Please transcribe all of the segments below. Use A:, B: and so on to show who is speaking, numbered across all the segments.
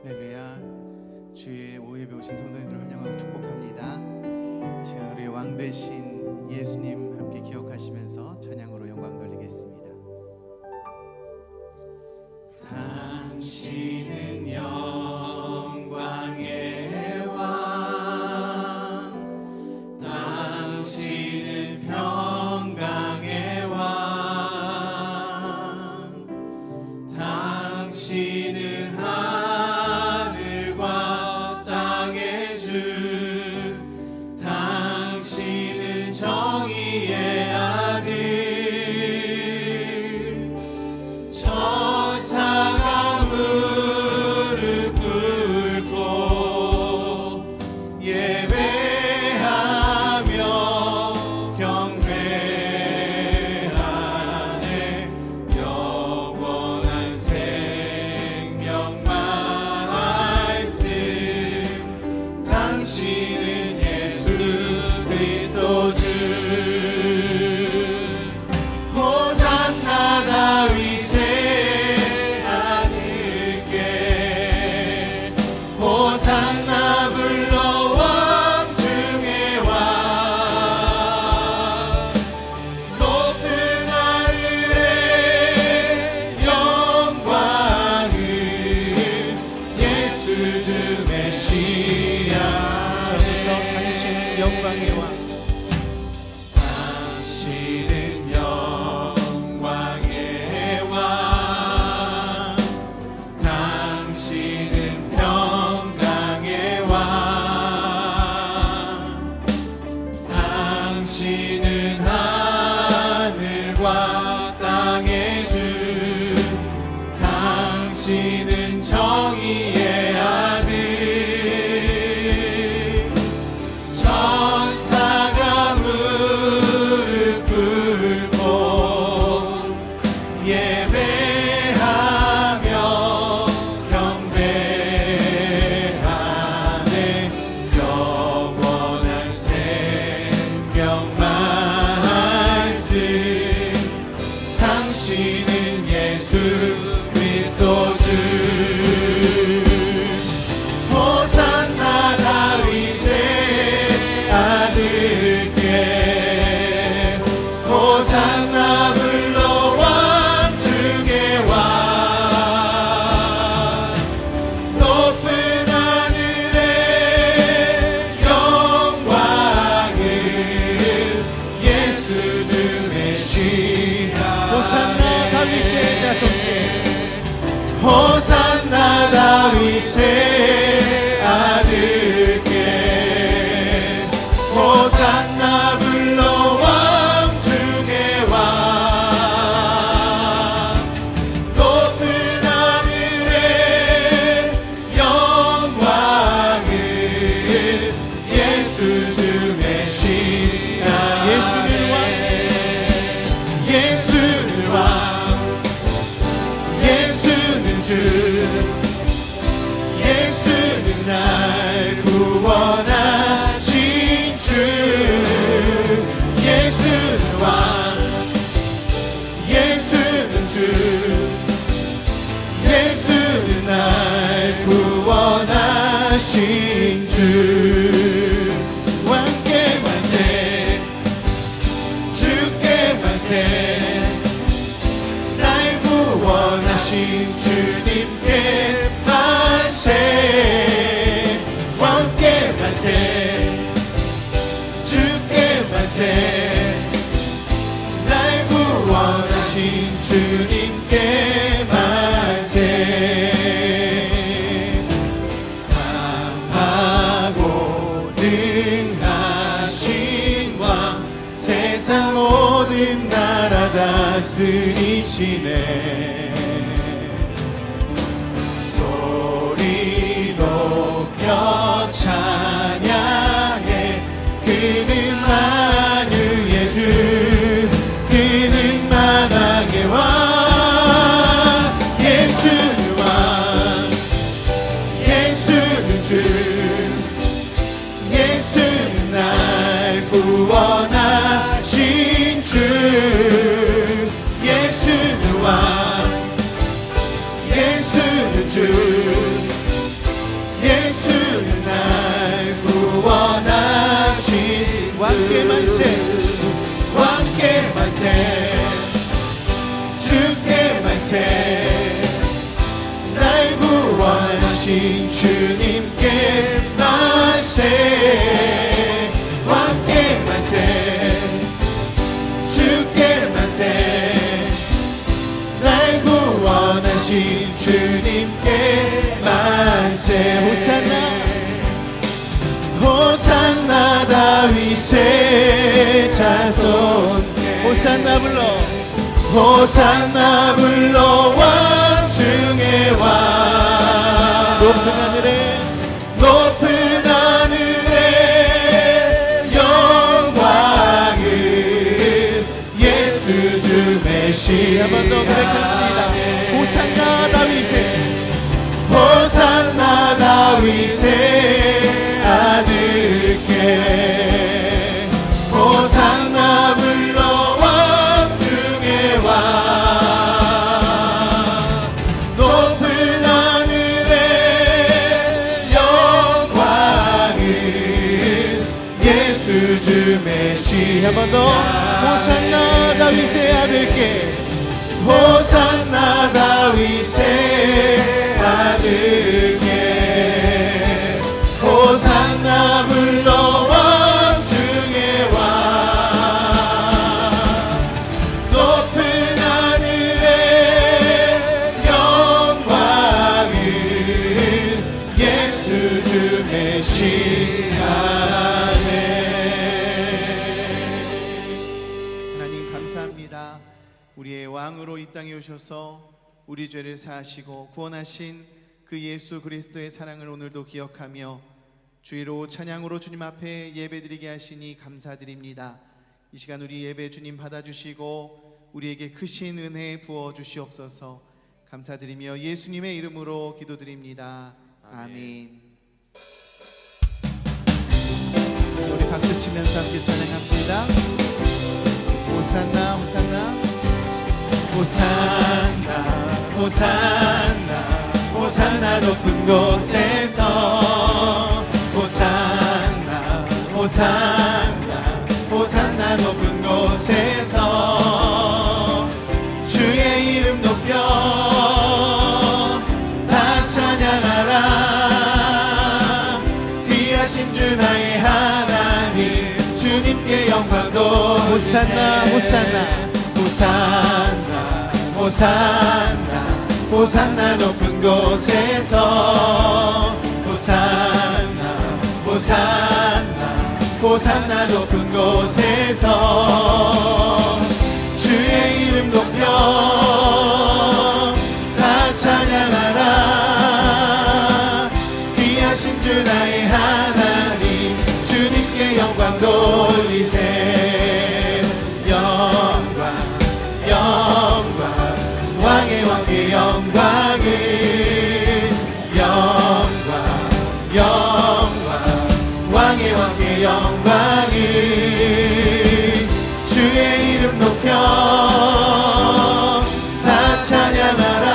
A: 할렐루야. 주일 오후에 오신 성도님들을 환영하고 축복합니다. 이 시간 우리의 왕 되신 예수님 함께 기억하시면서 찬양으로 영광 돌리겠습니다. 당신은 영광의 왕, 당신은 평강의 왕, 당신은 하늘과 땅의 주, 당신은 정의의 아들. 천사가 무릎 꿇고 예배하며 경배하네. 영원한 생명 말씀, 당신은 예수 그리스도 주. 호산나 다윗의 아들께, 호산나 불러 왕 중의 왕. 높은 하늘의 영광을 예수 주 메시아. 저부터 당신은 영광의 왕, 당신은 영광의 왕, 당신은 평강의 왕, 당신은 하늘과 땅의 주, 당신은 정의의 아들. 천사가 무릎 꿇고 예배하며 경배하네. 영원한 생명 말씀, 당신은 예수 그리스도 주. 호산나 다윗의 아들께, 호산나 불러 왕 중의 왕. 높은 하늘의 영광을 예수 주 메시아. 호산나 다윗의 자손께, 호산나 다윗의 아들께, 호산나 불러 왕 중의 왕. 높은 하늘의 영광을 예수 주 메시아. 예수는 왕, 예수는 왕, 예수는 주, 예수는 날 구원하신 주. 예수는 왕, 예수는 주, 예수는 날 구원하신 주. 왕께 만세, 주께 만세, 날 구원하신 주님께 만세. 왕께 만세, 주께 만세, 날 구원하신 주님께 만세. 강하고 능하신 왕, 세상 모든 나라 다스리시네. 소리 높여 찬양해. 그는 만유의 주, 그는 만왕의 왕. 예수는 왕, 예수는 주, 예수는 날 구원하신 주. 예수는 왕, 만세 날 구원하신 주님께 만세 왕께 만세 주께 만세 날 구원하신 주님께 만세 호산나 호산나 다윗의 자손께 호산나 불러 호산나 불러 왕 중의 왕 높은 하늘에 영광을 예수 주 메시아 한 번 더 고백합시다 호산나 다윗의 아들께 호산나 불러 왕 중의 왕 높은 하늘에 영광을 예수 주 메시아 한 번 더 호산나 다윗의 아들께 호산나 다윗의 아들께 호산나 불러 왕 중의 왕 높은 하늘에 영광을 예수 주 메시아네. 하나님 감사합니다. 우리의 왕으로 이 땅에 오셔서 우리 죄를 사하시고 구원하신 그 예수 그리스도의 사랑을 오늘도 기억하며 주의로 찬양으로 주님 앞에 예배드리게 하시니 감사드립니다. 이 시간 우리 예배 주님 받아주시고 우리에게 크신 은혜 부어주시옵소서. 감사드리며 예수님의 이름으로 기도드립니다. 아멘. 우리 박수 치면서 함께 찬양합시다. 호산나 호산나 호산나 호산나 호산나 높은 곳에서 호산나 호산나 호산나 높은 곳에서 주의 이름 높여 다 찬양하라. 귀하신 주 나의 하나님 주님께 영광도 호산나 호산나 호산나 호산나 호산나 높은 곳에서 호산나 호산나 호산나 높은 곳에서 주의 이름 높여 다 찬양하라. 귀하신 주 나의 하나님 주님께 영광 돌리세. 영광 영광 왕의 왕의 영광을 영광 영광 왕의 왕의 영광을 주의 이름 높여 다 찬양하라.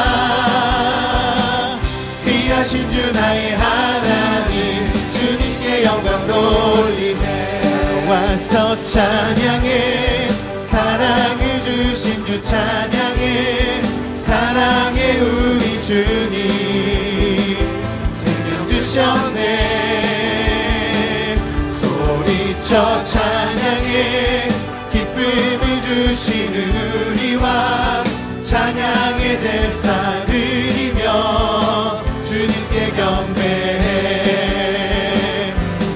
A: 귀하신 주 나의 하나님 주님께 영광 돌리세. 와서 찬양해 사랑을 주신 주 찬양해 사랑해 우리 주님 생명 주셨네. 소리쳐 찬양해 기쁨을 주시는 우리 왕 찬양의 제사 드리며 주님께 경배해.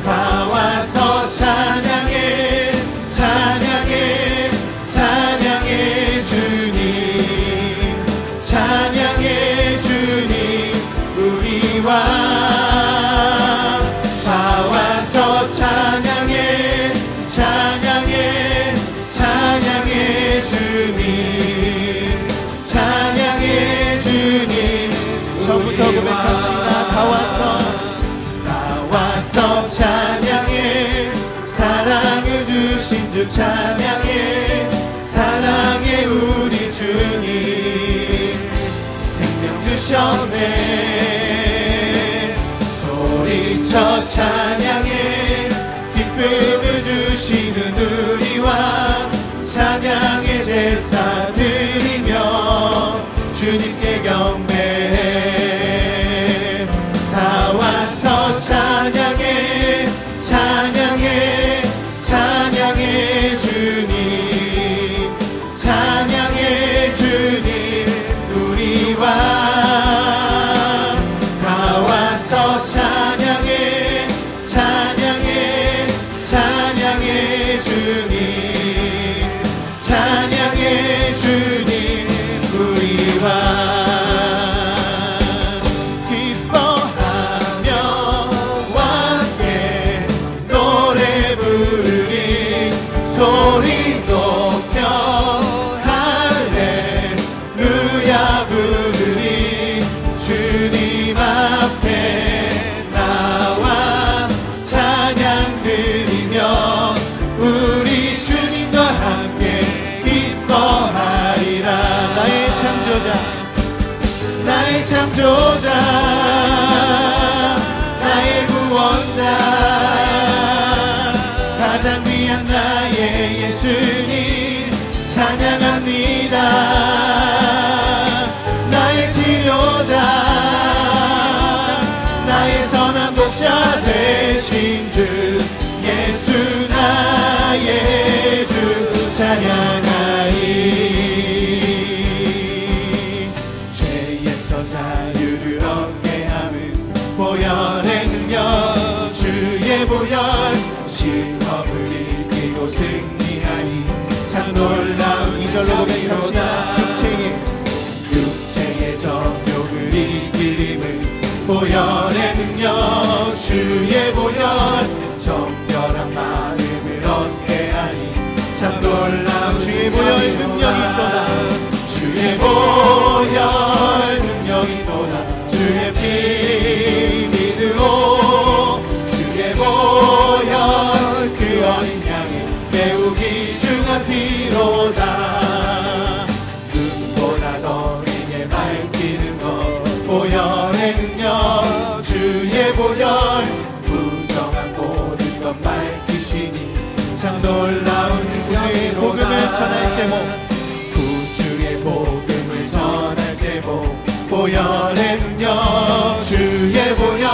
A: 다 와서 찬양해 찬양해 찬양해 주님 찬양해 주님 우리 왕. 다 와서 찬양해 찬양해 찬양해 주님 찬양해 주님. 처음부터 고백합시다. 다 와서 찬양해 사랑을 주신 주 찬양해 사랑해 우리 주님 생명 주셨네. 소리쳐 찬양해 기쁨을 주시는 우리 왕 찬양의 제사 드리며 주님께 경배해. 다 와서 찬양해 찬양해 찬양해 주님 찬양해 주님 우리와 다 와서 찬양해 찬양해 찬양해 주님 찬양해 주님 우리와 소리 높여 할렐루야 부르리 주님 앞에 나와 찬양 드리며 우리 주님과 함께 기뻐하리라. 나의 창조자 나의 창조자 나의 구원자 가장 귀한 나의 예수님 찬양합니다. 나의 치료자 나의 선한 목자 되신 주 예수 나의 주 찬양하리. 죄에서 자유를 얻게 함은 보혈의 능력 주의 보혈 실험을 이기고 승리하니 참 놀라운 이절로 고백합시다. 육체의 정욕을 이기림은 보혈의 능력 주의 보혈 정결한 마음을 얻게 하니 참 놀라운 주의 보혈 능력이 있도다. 주의 보혈 능력이 있도다. 주의 피 믿으오 주의 보혈 그 어린 양의 매우 귀중한 피로다. 눈보다 더 이게 밝히는 것 보혈의 능력 주의 보혈 부정한 모든 것 밝히시니 참 놀라운 구주의 복음을 전할 제목 구주의 복음을 전할 제목 보혈의 능력 주의 보혈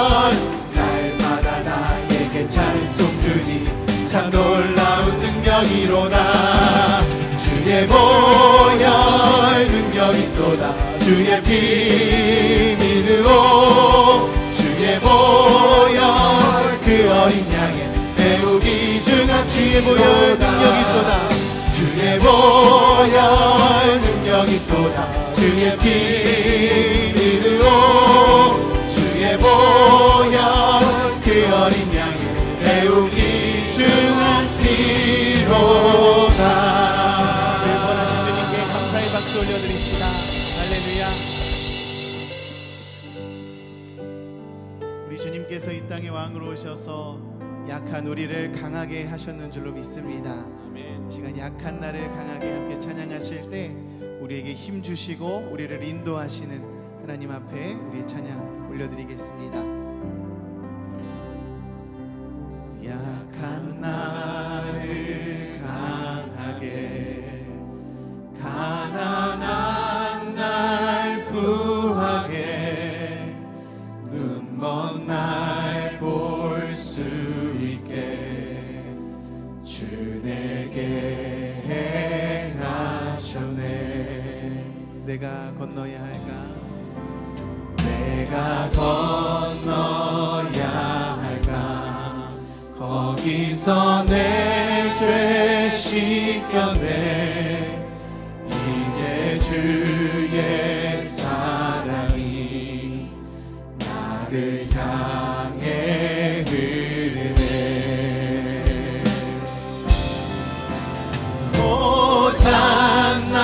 A: 찬송 주니 참 놀라운 능력이로다. 주의 보혈 능력이 또다. 주의 피 믿으오 주의 보혈 그 어린 양의 매우 귀중한 주의 보혈 능력이 또다. 주의 보혈 능력이 또다. 주의 피 믿으오 주의 보혈 그 어린 양의 매우 귀중한 피로다. 원하신 주님께 감사의 박수 올려드립시다. 할렐루야. 우리 주님께서 이 땅에 왕으로 오셔서 약한 우리를 강하게 하셨는 줄로 믿습니다. 이 시간 약한 나를 강하게 함께 찬양하실 때 우리에게 힘 주시고 우리를 인도하시는 하나님 앞에 우리의 찬양 올려드리겠습니다. 약한 나를 강하게 가난한 날 구하게 눈먼 날 볼 수 있게 주 내게 행하셨네. 내가 건너야 할까 내가 건너야 할까 거기서 내 죄 씻겨내 이제 주의 사랑이 나를 향해 흐르네. 호산나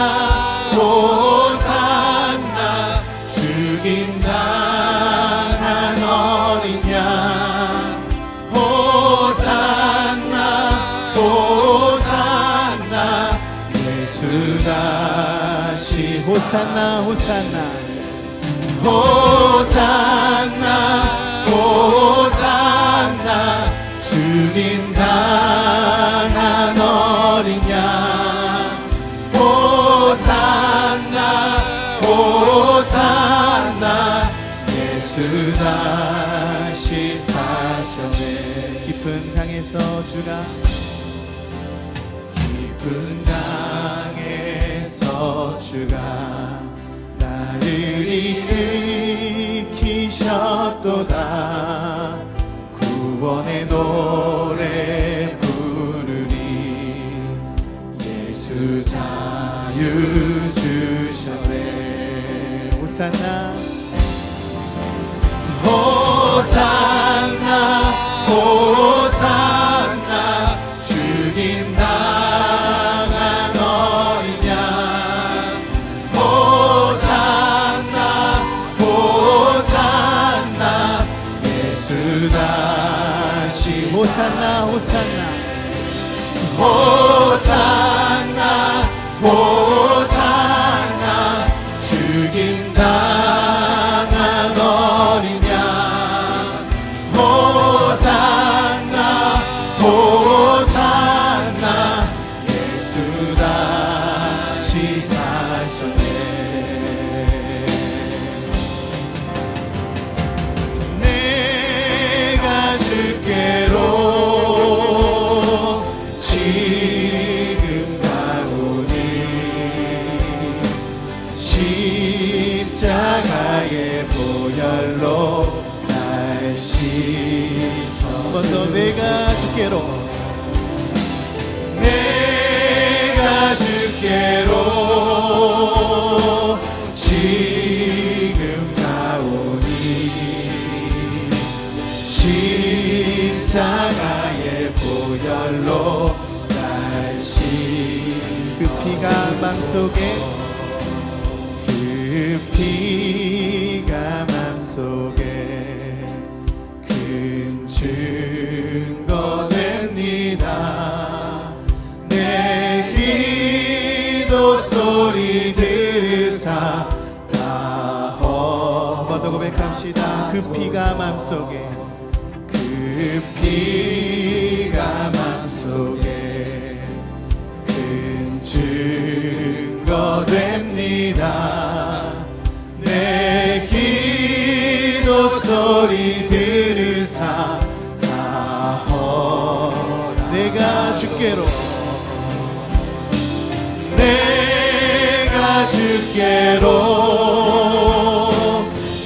A: 호산나 죽임당한 어린 양 호산나 호산나 예수 다시 호산나 호산나 호산나 호산나 죽임당한 어린 양 호산나 호산나 예수 다시 사셨네. 깊은 강에서 주가 깊은 강에서 주가 나를 일으키셨도다. 구원의 노래 부르리. 예수 자유 주셨네. 호산나 호산나 호산나 죽임 당한 어린 양. 호산나 호산나 예수 다시 호산나 호산나 호산나 호산나 죽임 당한 어린 양. 호산나 호산나 예수 다시 사셨네. 내가 주께로 지금 가오니 십자가의 보혈로 날 씻어. 한 번 더 내가 주께로 내가 주께로 지금 가오니 십자가의 보혈로 날 씻어. 그 피가 맘속에 그 피가 맘속에 큰 증거 됩니다. 내 기도 소리 들으사 다 한 번 더 고백합시다. 그 피가 맘속에 그 피가 맘속에 큰 증거 됩니다. 내 기도 소리 들으사 다 허라. 내가 주께로 내가 주께로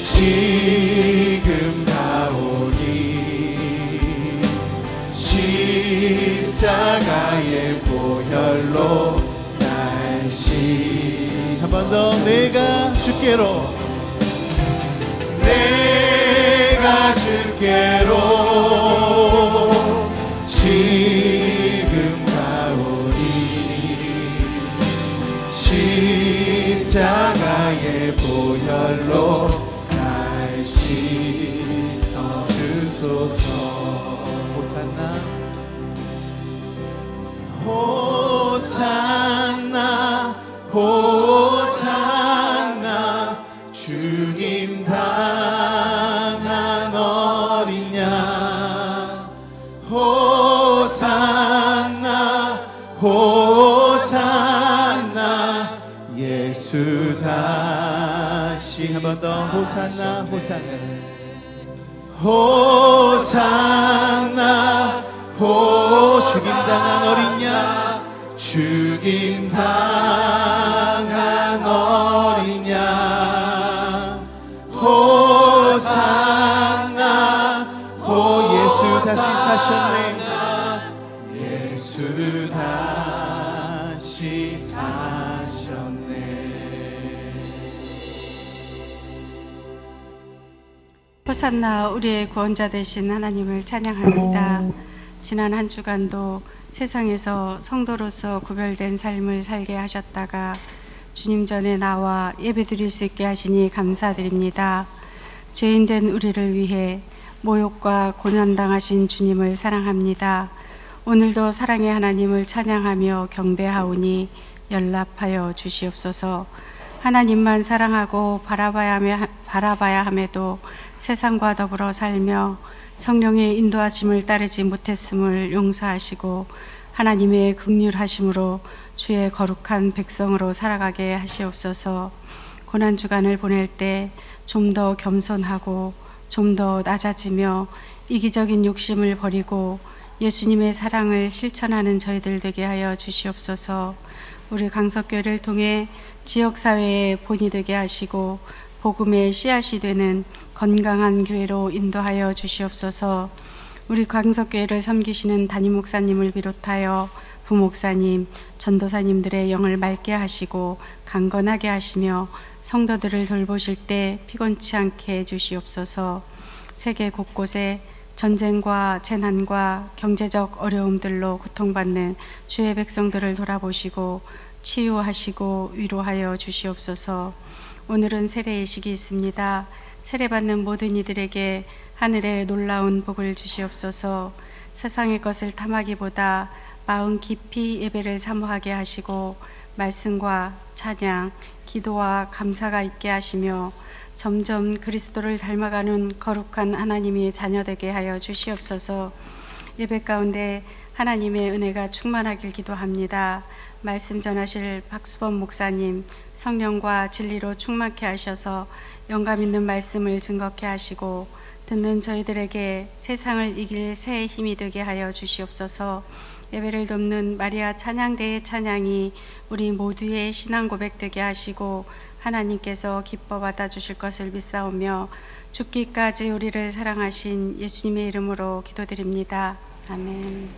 A: 지금 가오니 십자가의 보혈로 날 씻어. 한 번 더 내가 주께로 내가 주께로 지금 가오니 십자가의 보혈로 날 씻어 주소서. 호산나 호산나 호산나 죽임 당한 어린 양. 호산나 호산나 예수 다시 한 번 더 호산나 호산나 호산나 죽임 당한 어린 양. 죽임 당한 어린 양. 호산나 예수 다시 사셨네. 예수 다시 사셨네.
B: 호산나 우리의 구원자 되신 하나님을 찬양합니다. 지난 한 주간도 세상에서 성도로서 구별된 삶을 살게 하셨다가 주님 전에 나와 예배드릴 수 있게 하시니 감사드립니다. 죄인된 우리를 위해 모욕과 고난당하신 주님을 사랑합니다. 오늘도 사랑의 하나님을 찬양하며 경배하오니 연락하여 주시옵소서. 하나님만 사랑하고 바라봐야 함에도 세상과 더불어 살며 성령의 인도하심을 따르지 못했음을 용서하시고 하나님의 긍휼하심으로 주의 거룩한 백성으로 살아가게 하시옵소서. 고난주간을 보낼 때 좀 더 겸손하고 좀 더 낮아지며 이기적인 욕심을 버리고 예수님의 사랑을 실천하는 저희들 되게 하여 주시옵소서. 우리 강석교회를 통해 지역사회의 본이 되게 하시고 복음의 씨앗이 되는 건강한 교회로 인도하여 주시옵소서. 우리 강석교회를 섬기시는 담임 목사님을 비롯하여 부목사님, 전도사님들의 영을 맑게 하시고 강건하게 하시며 성도들을 돌보실 때 피곤치 않게 해주시옵소서. 세계 곳곳에 전쟁과 재난과 경제적 어려움들로 고통받는 주의 백성들을 돌아보시고 치유하시고 위로하여 주시옵소서. 오늘은 세례의식이 있습니다. 세례받는 모든 이들에게 하늘의 놀라운 복을 주시옵소서. 세상의 것을 탐하기보다 마음 깊이 예배를 사모하게 하시고 말씀과 찬양, 기도와 감사가 있게 하시며 점점 그리스도를 닮아가는 거룩한 하나님의 자녀되게 하여 주시옵소서. 예배 가운데 하나님의 은혜가 충만하길 기도합니다. 말씀 전하실 박수범 목사님, 성령과 진리로 충만케 하셔서 영감 있는 말씀을 증거케 하시고 듣는 저희들에게 세상을 이길 새의 힘이 되게 하여 주시옵소서. 예배를 돕는 마리아 찬양대의 찬양이 우리 모두의 신앙 고백 되게 하시고 하나님께서 기뻐 받아주실 것을 믿사오며 죽기까지 우리를 사랑하신 예수님의 이름으로 기도드립니다. 아멘.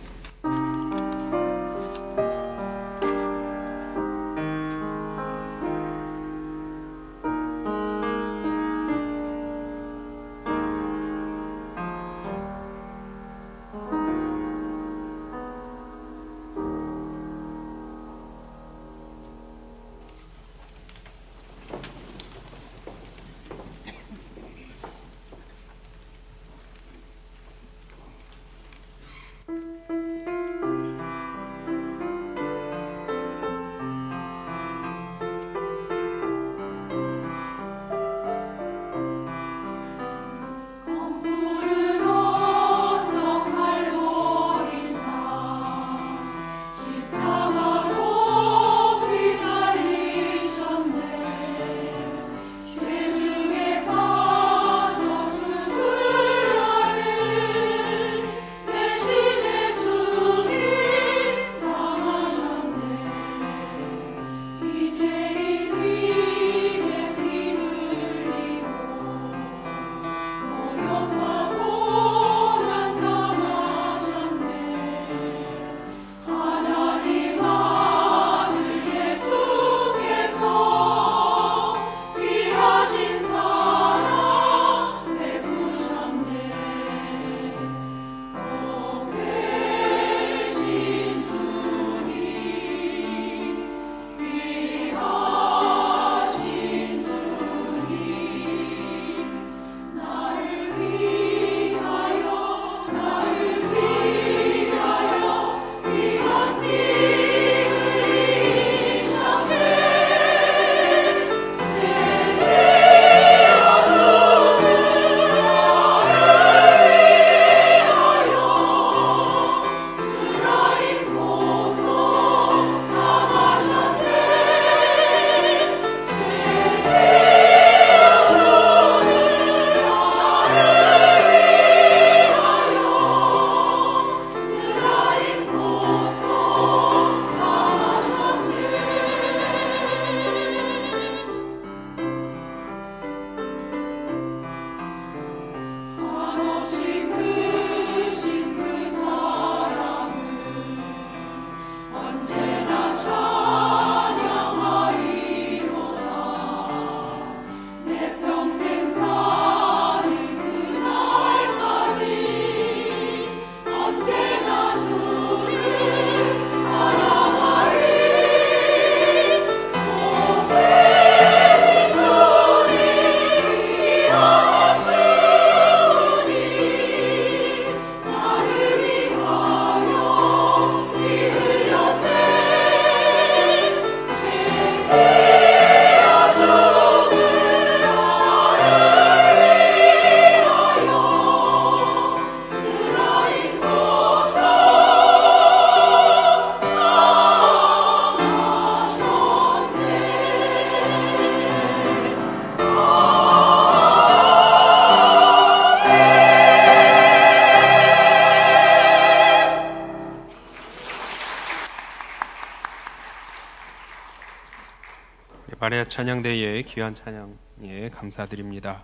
C: 마리아 찬양대회의 귀한 찬양에 감사드립니다.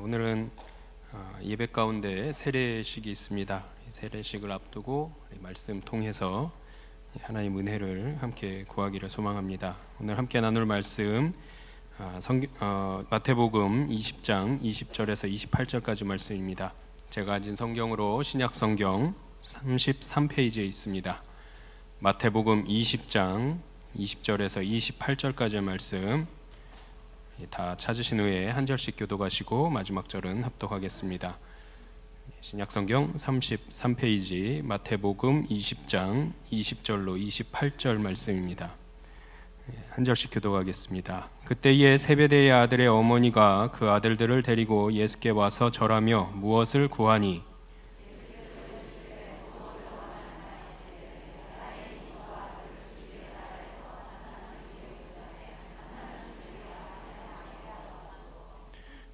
C: 오늘은 예배 가운데 세례식이 있습니다. 세례식을 앞두고 말씀 통해서 하나님 은혜를 함께 구하기를 소망합니다. 오늘 함께 나눌 말씀 마태복음 20장 20절에서 28절까지 말씀입니다. 제가 가진 성경으로 신약 성경 33페이지에 있습니다. 마태복음 20장 20절에서 28절까지의 말씀 다 찾으신 후에 한 절씩 교독하시고 마지막 절은 합독하겠습니다. 신약성경 33페이지 마태복음 20장 20절로 28절 말씀입니다. 한 절씩 교독하겠습니다. 그때에 세베대의 아들의 어머니가 그 아들들을 데리고 예수께 와서 절하며 무엇을 구하니?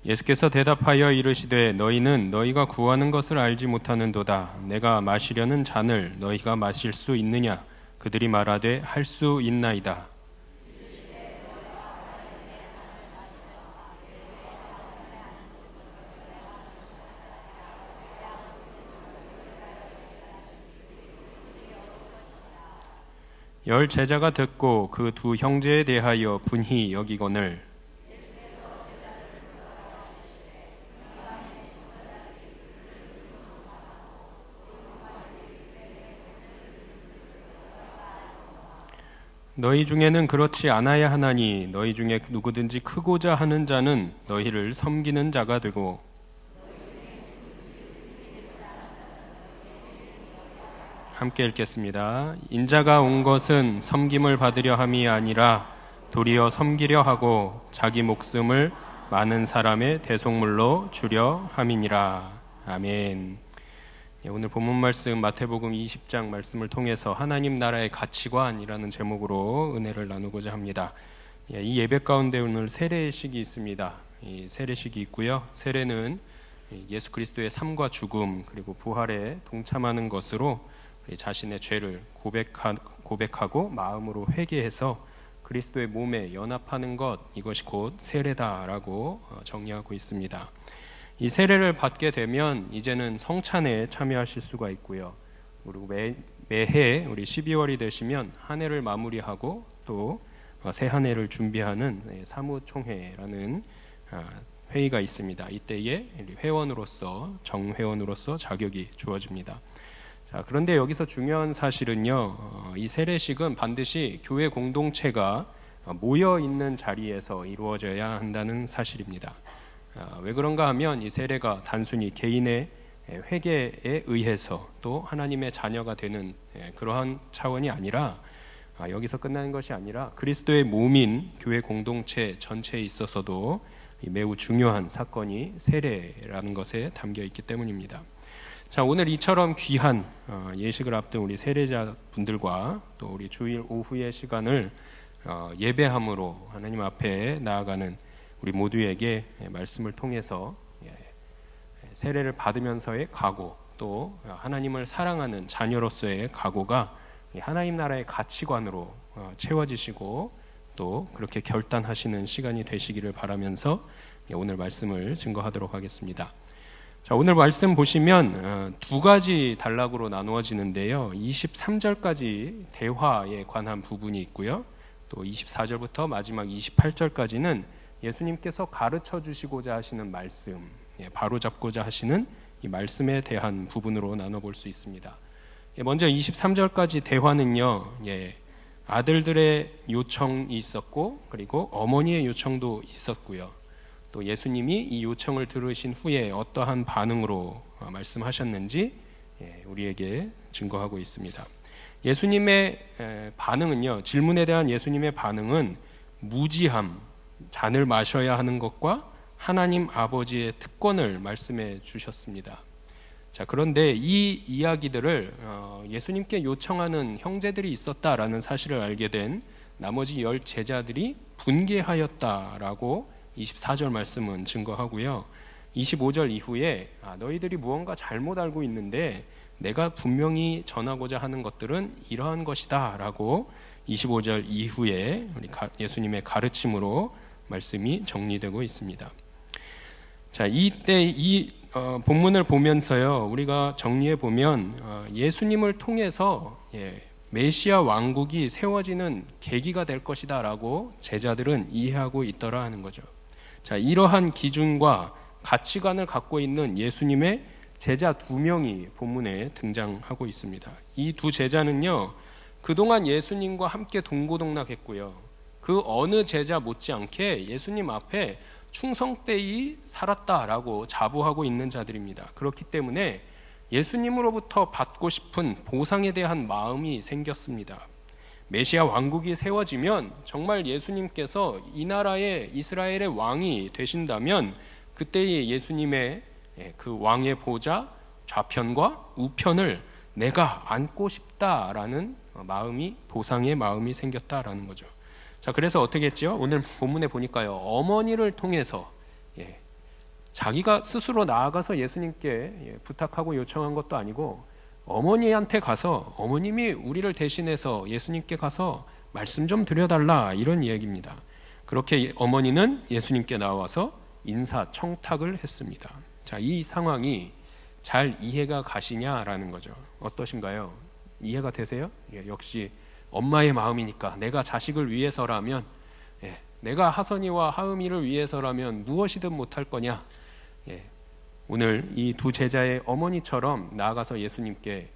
C: 예수께서 대답하여 이르시되 너희는 너희가 구하는 것을 알지 못하는도다. 내가 마시려는 잔을 너희가 마실 수 있느냐? 그들이 말하되 할 수 있나이다. 열 제자가 듣고 그 두 형제에 대하여 분히 여기거늘 너희 중에는 그렇지 않아야 하나니 너희 중에 누구든지 크고자 하는 자는 너희를 섬기는 자가 되고 함께 읽겠습니다. 인자가 온 것은 섬김을 받으려 함이 아니라 도리어 섬기려 하고 자기 목숨을 많은 사람의 대속물로 주려 함이니라. 아멘. 오늘 본문 말씀 마태복음 20장 말씀을 통해서 하나님 나라의 가치관이라는 제목으로 은혜를 나누고자 합니다. 이 예배 가운데 오늘 세례식이 있습니다. 이 세례식이 있고요. 세례는 예수 그리스도의 삶과 죽음 그리고 부활에 동참하는 것으로 자신의 죄를 고백하고 마음으로 회개해서 그리스도의 몸에 연합하는 것, 이것이 곧 세례다라고 정의하고 있습니다. 이 세례를 받게 되면 이제는 성찬에 참여하실 수가 있고요. 그리고 매해 우리 12월이 되시면 한 해를 마무리하고 또 새 한 해를 준비하는 사무총회라는 회의가 있습니다. 이때에 회원으로서 정회원으로서 자격이 주어집니다. 자, 그런데 여기서 중요한 사실은요, 이 세례식은 반드시 교회 공동체가 모여 있는 자리에서 이루어져야 한다는 사실입니다. 왜 그런가 하면 이 세례가 단순히 개인의 회개에 의해서 또 하나님의 자녀가 되는 그러한 차원이 아니라 여기서 끝나는 것이 아니라 그리스도의 몸인 교회 공동체 전체에 있어서도 매우 중요한 사건이 세례라는 것에 담겨 있기 때문입니다. 자, 오늘 이처럼 귀한 예식을 앞둔 우리 세례자 분들과 또 우리 주일 오후의 시간을 예배함으로 하나님 앞에 나아가는 우리 모두에게 말씀을 통해서 세례를 받으면서의 각오, 또 하나님을 사랑하는 자녀로서의 각오가 하나님 나라의 가치관으로 채워지시고 또 그렇게 결단하시는 시간이 되시기를 바라면서 오늘 말씀을 증거하도록 하겠습니다. 자, 오늘 말씀 보시면 두 가지 단락으로 나누어지는데요. 23절까지 대화에 관한 부분이 있고요. 또 24절부터 마지막 28절까지는 예수님께서 가르쳐 주시고자 하시는 말씀, 바로잡고자 하시는 이 말씀에 대한 부분으로 나눠볼 수 있습니다. 먼저 23절까지 대화는요, 아들들의 요청이 있었고 그리고 어머니의 요청도 있었고요. 또 예수님이 이 요청을 들으신 후에 어떠한 반응으로 말씀하셨는지 우리에게 증거하고 있습니다. 예수님의 반응은요, 질문에 대한 예수님의 반응은 무지함, 잔을 마셔야 하는 것과 하나님 아버지의 특권을 말씀해 주셨습니다. 자, 그런데 이 이야기들을 예수님께 요청하는 형제들이 있었다라는 사실을 알게 된 나머지 10 제자들이 분개하였다라고 24절 말씀은 증거하고요. 25절 이후에 너희들이 무언가 잘못 알고 있는데 내가 분명히 전하고자 하는 것들은 이러한 것이다 라고 25절 이후에 우리 예수님의 가르침으로 말씀이 정리되고 있습니다. 자, 이때 이 본문을 보면서요, 우리가 정리해 보면 예수님을 통해서 메시아 왕국이 세워지는 계기가 될 것이다라고 제자들은 이해하고 있더라 하는 거죠. 자, 이러한 기준과 가치관을 갖고 있는 예수님의 제자 2명이 본문에 등장하고 있습니다. 이 두 제자는요, 그동안 예수님과 함께 동고동락했고요, 그 어느 제자 못지않게 예수님 앞에 충성되이 살았다라고 자부하고 있는 자들입니다. 그렇기 때문에 예수님으로부터 받고 싶은 보상에 대한 마음이 생겼습니다. 메시아 왕국이 세워지면 정말 예수님께서 이 나라의 이스라엘의 왕이 되신다면 그때의 예수님의 그 왕의 보좌 좌편과 우편을 내가 안고 싶다라는 마음이, 보상의 마음이 생겼다라는 거죠. 자, 그래서 어떻게 했죠? 오늘 본문에 보니까요, 어머니를 통해서 자기가 스스로 나아가서 예수님께 부탁하고 요청한 것도 아니고 어머니한테 가서 어머님이 우리를 대신해서 예수님께 가서 말씀 좀 드려달라, 이런 이야기입니다. 그렇게 어머니는 예수님께 나와서 인사청탁을 했습니다. 자, 이 상황이 잘 이해가 가시냐라는 거죠. 어떠신가요? 이해가 되세요? 역시 엄마의 마음이니까, 내가 자식을 위해서라면, 내가 하선이와 하음이를 위해서라면 무엇이든 못할 거냐. 오늘 이 두 제자의 어머니처럼 나아가서 예수님께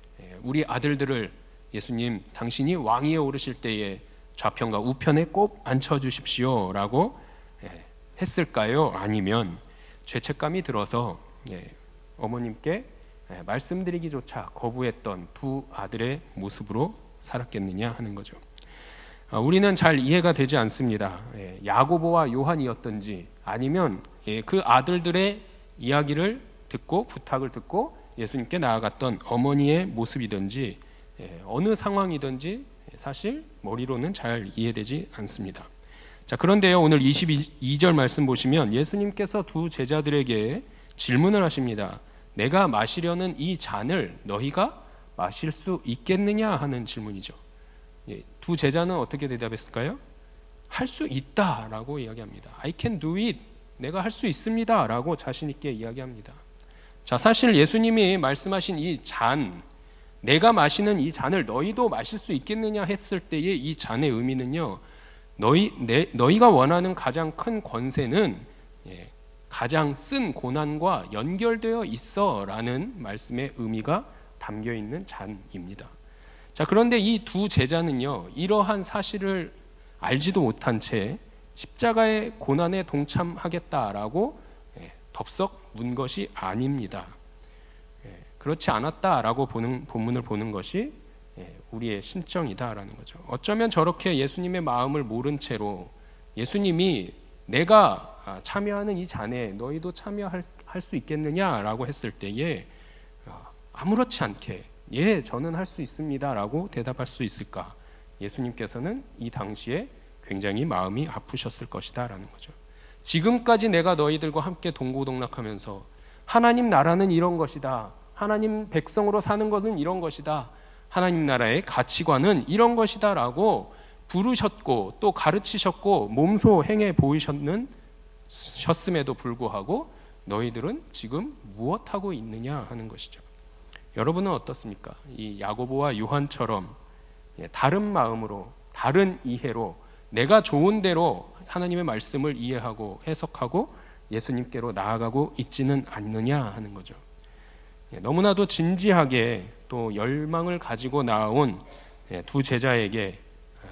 C: 우리 아들들을 예수님 당신이 왕위에 오르실 때에 좌편과 우편에 꼭 앉혀주십시오 라고 했을까요? 아니면 죄책감이 들어서 어머님께 말씀드리기조차 거부했던 두 아들의 모습으로 살았겠느냐 하는 거죠. 우리는 잘 이해가 되지 않습니다. 야고보와 요한이었든지 아니면 그 아들들의 이야기를 듣고 부탁을 듣고 예수님께 나아갔던 어머니의 모습이든지 어느 상황이든지 사실 머리로는 잘 이해되지 않습니다. 자, 그런데요, 오늘 22절 말씀 보시면 예수님께서 두 제자들에게 질문을 하십니다. 내가 마시려는 이 잔을 너희가 마실 수 있겠느냐 하는 질문이죠. 두 제자는 어떻게 대답했을까요? 할 수 있다라고 이야기합니다. I can do it. 내가 할 수 있습니다 라고 자신 있게 이야기합니다. 자, 사실 예수님이 말씀하신 이 잔, 내가 마시는 이 잔을 너희도 마실 수 있겠느냐 했을 때의 이 잔의 의미는요, 너희가 원하는 가장 큰 권세는 가장 쓴 고난과 연결되어 있어 라는 말씀의 의미가 담겨 있는 잔입니다. 자, 그런데 이 두 제자는요, 이러한 사실을 알지도 못한 채 십자가의 고난에 동참하겠다라고 덥석 문 것이 아닙니다. 그렇지 않았다라고 본문을 보는 것이 우리의 신정이다라는 거죠. 어쩌면 저렇게 예수님의 마음을 모른 채로 예수님이 내가 참여하는 이 잔에 너희도 참여할 수 있겠느냐라고 했을 때에 아무렇지 않게 예, 저는 할 수 있습니다라고 대답할 수 있을까? 예수님께서는 이 당시에 굉장히 마음이 아프셨을 것이다라는 거죠. 지금까지 내가 너희들과 함께 동고동락하면서 하나님 나라는 이런 것이다, 하나님 백성으로 사는 것은 이런 것이다, 하나님 나라의 가치관은 이런 것이다 라고 부르셨고 또 가르치셨고 몸소 행해 보이셨음에도 불구하고 너희들은 지금 무엇하고 있느냐 하는 것이죠. 여러분은 어떻습니까? 이 야고보와 요한처럼 다른 마음으로, 다른 이해로 내가 좋은 대로 하나님의 말씀을 이해하고 해석하고 예수님께로 나아가고 있지는 않느냐 하는 거죠. 너무나도 진지하게 또 열망을 가지고 나온 두 제자에게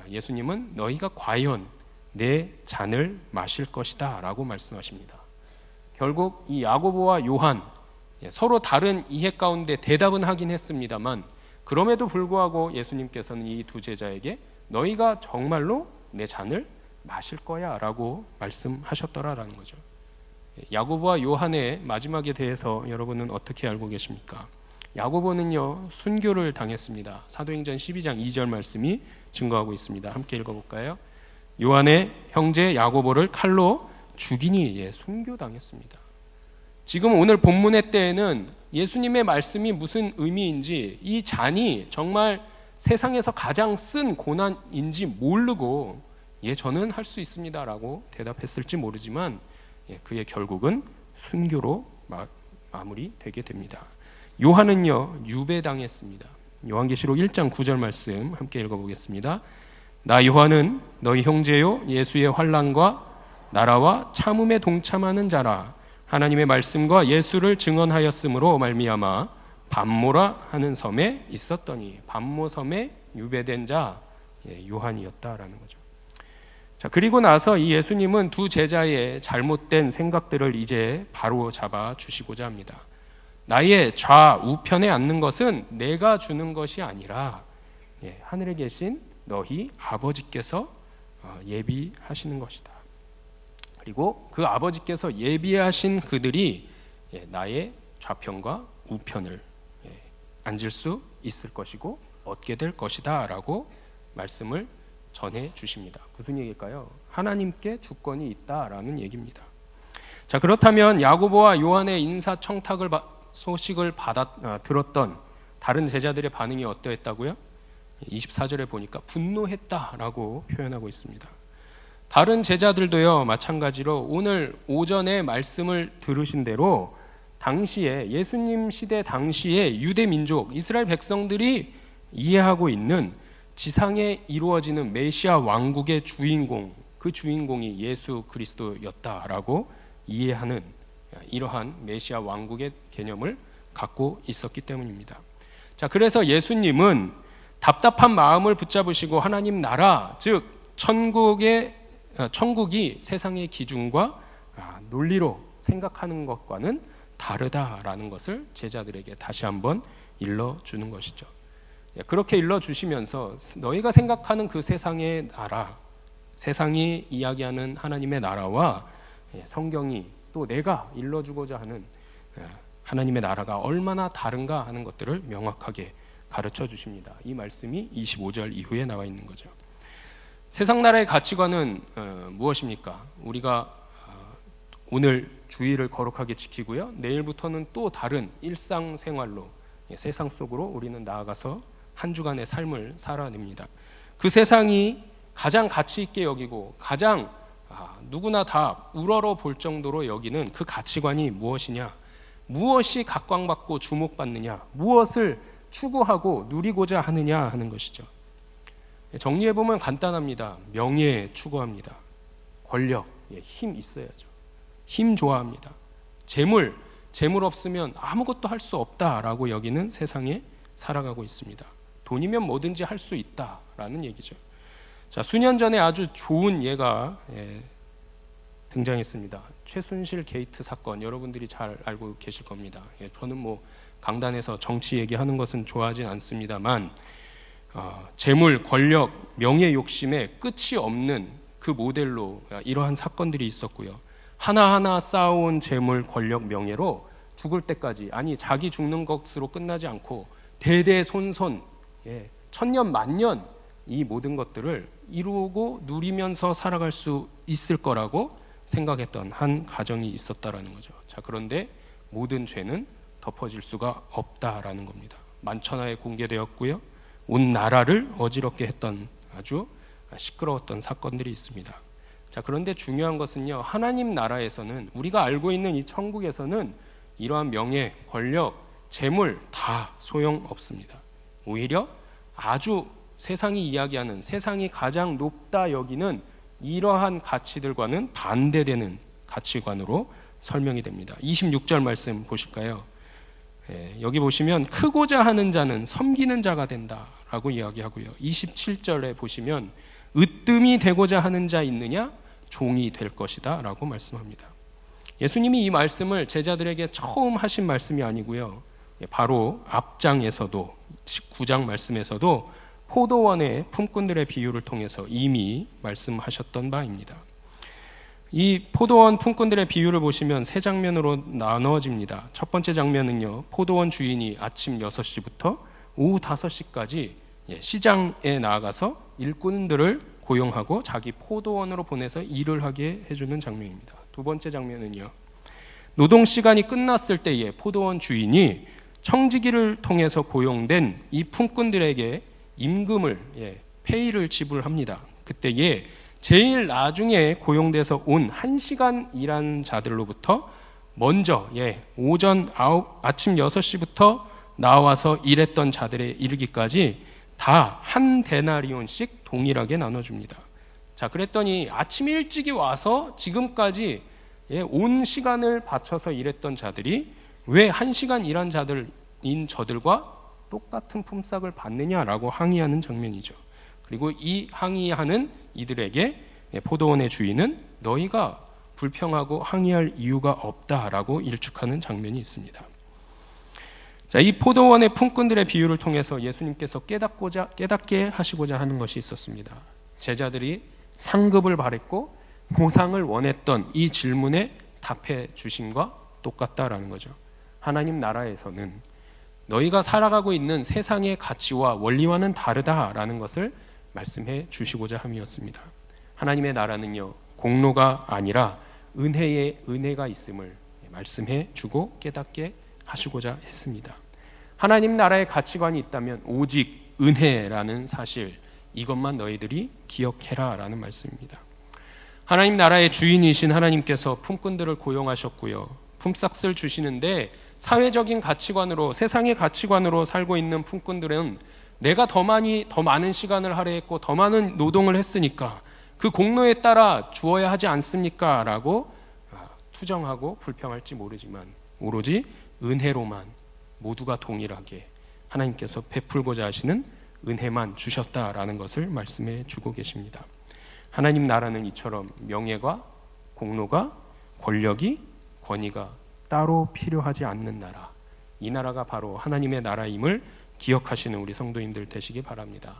C: 예수님은 너희가 과연 내 잔을 마실 것이다 라고 말씀하십니다. 결국 이 야고보와 요한 서로 다른 이해 가운데 대답은 하긴 했습니다만 그럼에도 불구하고 예수님께서는 이 두 제자에게 너희가 정말로 내 잔을 마실 거야 라고 말씀하셨더라라는 거죠. 야고보와 요한의 마지막에 대해서 여러분은 어떻게 알고 계십니까? 야고보는요, 순교를 당했습니다. 사도행전 12장 2절 말씀이 증거하고 있습니다. 함께 읽어볼까요? 요한의 형제 야고보를 칼로 죽이니 순교당했습니다. 지금 오늘 본문의 때에는 예수님의 말씀이 무슨 의미인지, 이 잔이 정말 세상에서 가장 쓴 고난인지 모르고 저는 할 수 있습니다 라고 대답했을지 모르지만 그의 결국은 순교로 마무리되게 됩니다. 요한은요 유배당했습니다. 요한계시록 1장 9절 말씀 함께 읽어보겠습니다. 나 요한은 너희 형제요 예수의 환난과 나라와 참음에 동참하는 자라. 하나님의 말씀과 예수를 증언하였으므로 말미암아 반모라 하는 섬에 있었더니, 반모 섬에 유배된 자 요한이었다라는 거죠. 자, 그리고 나서 이 예수님은 두 제자의 잘못된 생각들을 이제 바로 잡아 주시고자 합니다. 나의 좌우편에 앉는 것은 내가 주는 것이 아니라 하늘에 계신 너희 아버지께서 예비하시는 것이다. 그리고 그 아버지께서 예비하신 그들이 나의 좌편과 우편을 앉을 수 있을 것이고 얻게 될 것이다 라고 말씀을 전해 주십니다. 무슨 얘기일까요? 하나님께 주권이 있다라는 얘기입니다. 자, 그렇다면 야고보와 요한의 인사청탁을 소식을 들었던 다른 제자들의 반응이 어떠했다고요? 24절에 보니까 분노했다라고 표현하고 있습니다. 다른 제자들도요 마찬가지로 오늘 오전에 말씀을 들으신 대로 당시에 예수님 시대 당시에 유대 민족 이스라엘 백성들이 이해하고 있는 지상에 이루어지는 메시아 왕국의 주인공, 그 주인공이 예수 그리스도였다라고 이해하는 이러한 메시아 왕국의 개념을 갖고 있었기 때문입니다. 자, 그래서 예수님은 답답한 마음을 붙잡으시고 하나님 나라, 즉 천국이 세상의 기준과 논리로 생각하는 것과는 다르다라는 것을 제자들에게 다시 한번 일러주는 것이죠. 그렇게 일러주시면서 너희가 생각하는 그 세상의 나라, 세상이 이야기하는 하나님의 나라와 성경이 또 내가 일러주고자 하는 하나님의 나라가 얼마나 다른가 하는 것들을 명확하게 가르쳐 주십니다. 이 말씀이 25절 이후에 나와 있는 거죠. 세상 나라의 가치관은 무엇입니까? 우리가 오늘 주의를 거룩하게 지키고요, 내일부터는 또 다른 일상생활로 세상 속으로 우리는 나아가서 한 주간의 삶을 살아냅니다. 그 세상이 가장 가치 있게 여기고 가장 누구나 다 우러러 볼 정도로 여기는 그 가치관이 무엇이냐, 무엇이 각광받고 주목받느냐, 무엇을 추구하고 누리고자 하느냐 하는 것이죠. 정리해보면 간단합니다. 명예 추구합니다. 권력, 힘 있어야죠. 힘 좋아합니다. 재물 없으면 아무것도 할 수 없다라고 여기는 세상에 살아가고 있습니다. 돈이면 뭐든지 할 수 있다라는 얘기죠. 자, 수년 전에 아주 좋은 예가 등장했습니다. 최순실 게이트 사건, 여러분들이 잘 알고 계실 겁니다. 저는 강단에서 정치 얘기하는 것은 좋아하진 않습니다만 재물, 권력, 명예 욕심에 끝이 없는 그 모델로 이러한 사건들이 있었고요. 하나하나 쌓아온 재물, 권력, 명예로 죽을 때까지, 아니 자기 죽는 것으로 끝나지 않고 대대손손 천년 만년 이 모든 것들을 이루고 누리면서 살아갈 수 있을 거라고 생각했던 한 가정이 있었다라는 거죠. 자, 그런데 모든 죄는 덮어질 수가 없다라는 겁니다. 만천하에 공개되었고요, 온 나라를 어지럽게 했던 아주 시끄러웠던 사건들이 있습니다. 자, 그런데 중요한 것은요, 하나님 나라에서는, 우리가 알고 있는 이 천국에서는 이러한 명예, 권력, 재물 다 소용없습니다. 오히려 아주 세상이 이야기하는, 세상이 가장 높다 여기는 이러한 가치들과는 반대되는 가치관으로 설명이 됩니다. 26절 말씀 보실까요? 여기 보시면 크고자 하는 자는 섬기는 자가 된다라고 이야기하고요. 27절에 보시면 으뜸이 되고자 하는 자 있느냐? 종이 될 것이다 라고 말씀합니다. 예수님이 이 말씀을 제자들에게 처음 하신 말씀이 아니고요, 바로 앞장에서도 19장 말씀에서도 포도원의 품꾼들의 비유를 통해서 이미 말씀하셨던 바입니다. 이 포도원 품꾼들의 비유를 보시면 세 장면으로 나눠집니다. 첫 번째 장면은요, 포도원 주인이 아침 6시부터 오후 5시까지 시장에 나아가서 일꾼들을 고용하고 자기 포도원으로 보내서 일을 하게 해주는 장면입니다. 두 번째 장면은요, 노동시간이 끝났을 때에 포도원 주인이 청지기를 통해서 고용된 이 품꾼들에게 임금을 페이를 지불합니다. 그때에 제일 나중에 고용돼서 온 1시간 일한 자들로부터 먼저 아침 6시부터 나와서 일했던 자들에 이르기까지 다 한 데나리온씩 동일하게 나눠줍니다. 자, 그랬더니 아침 일찍이 와서 지금까지 온 시간을 바쳐서 일했던 자들이 왜 1시간 일한 자들인 저들과 똑같은 품삯을 받느냐라고 항의하는 장면이죠. 그리고 이 항의하는 이들에게 포도원의 주인은 너희가 불평하고 항의할 이유가 없다라고 일축하는 장면이 있습니다. 자, 이 포도원의 품꾼들의 비유를 통해서 예수님께서 깨닫게 하시고자 하는 것이 있었습니다. 제자들이 상급을 바랬고 보상을 원했던 이 질문에 답해 주신과 똑같다라는 거죠. 하나님 나라에서는 너희가 살아가고 있는 세상의 가치와 원리와는 다르다라는 것을 말씀해 주시고자 함이었습니다. 하나님의 나라는요, 공로가 아니라 은혜가 있음을 말씀해 주고 깨닫게 하시고자 했습니다. 하나님 나라의 가치관이 있다면 오직 은혜라는 사실, 이것만 너희들이 기억해라 라는 말씀입니다. 하나님 나라의 주인이신 하나님께서 품꾼들을 고용하셨고요, 품삯을 주시는데 사회적인 가치관으로, 세상의 가치관으로 살고 있는 품꾼들은 내가 더 많은 시간을 할애했고 더 많은 노동을 했으니까 그 공로에 따라 주어야 하지 않습니까? 라고 투정하고 불평할지 모르지만 오로지 은혜로만 모두가 동일하게 하나님께서 베풀고자 하시는 은혜만 주셨다라는 것을 말씀해 주고 계십니다. 하나님 나라는 이처럼 명예가, 공로가, 권력이, 권위가 따로 필요하지 않는 나라, 이 나라가 바로 하나님의 나라임을 기억하시는 우리 성도님들 되시기 바랍니다.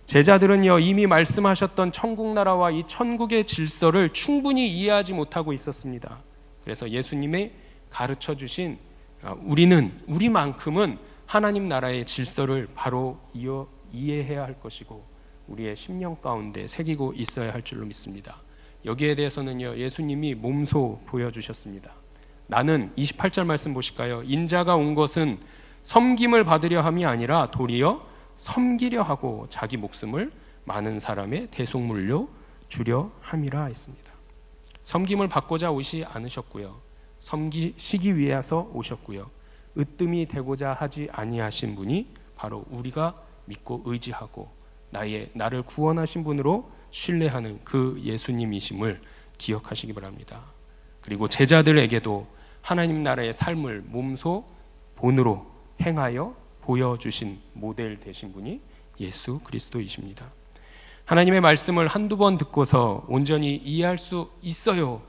C: 제자들은요, 이미 말씀하셨던 천국 나라와 이 천국의 질서를 충분히 이해하지 못하고 있었습니다. 그래서 예수님의 가르쳐 주신 우리만큼은 하나님 나라의 질서를 바로 이해해야 할 것이고 우리의 심령 가운데 새기고 있어야 할 줄로 믿습니다. 여기에 대해서는요, 예수님이 몸소 보여주셨습니다. 나는 28절 말씀 보실까요? 인자가 온 것은 섬김을 받으려 함이 아니라 도리어 섬기려 하고 자기 목숨을 많은 사람의 대속물로 주려 함이라 했습니다. 섬김을 받고자 오시 않으셨고요, 섬기시기 위해서 오셨고요, 으뜸이 되고자 하지 아니하신 분이 바로 우리가 믿고 의지하고 나를 구원하신 분으로 신뢰하는 그 예수님이심을 기억하시기 바랍니다. 그리고 제자들에게도 하나님 나라의 삶을 몸소 본으로 행하여 보여주신 모델 되신 분이 예수 그리스도이십니다. 하나님의 말씀을 한두 번 듣고서 온전히 이해할 수 있어요,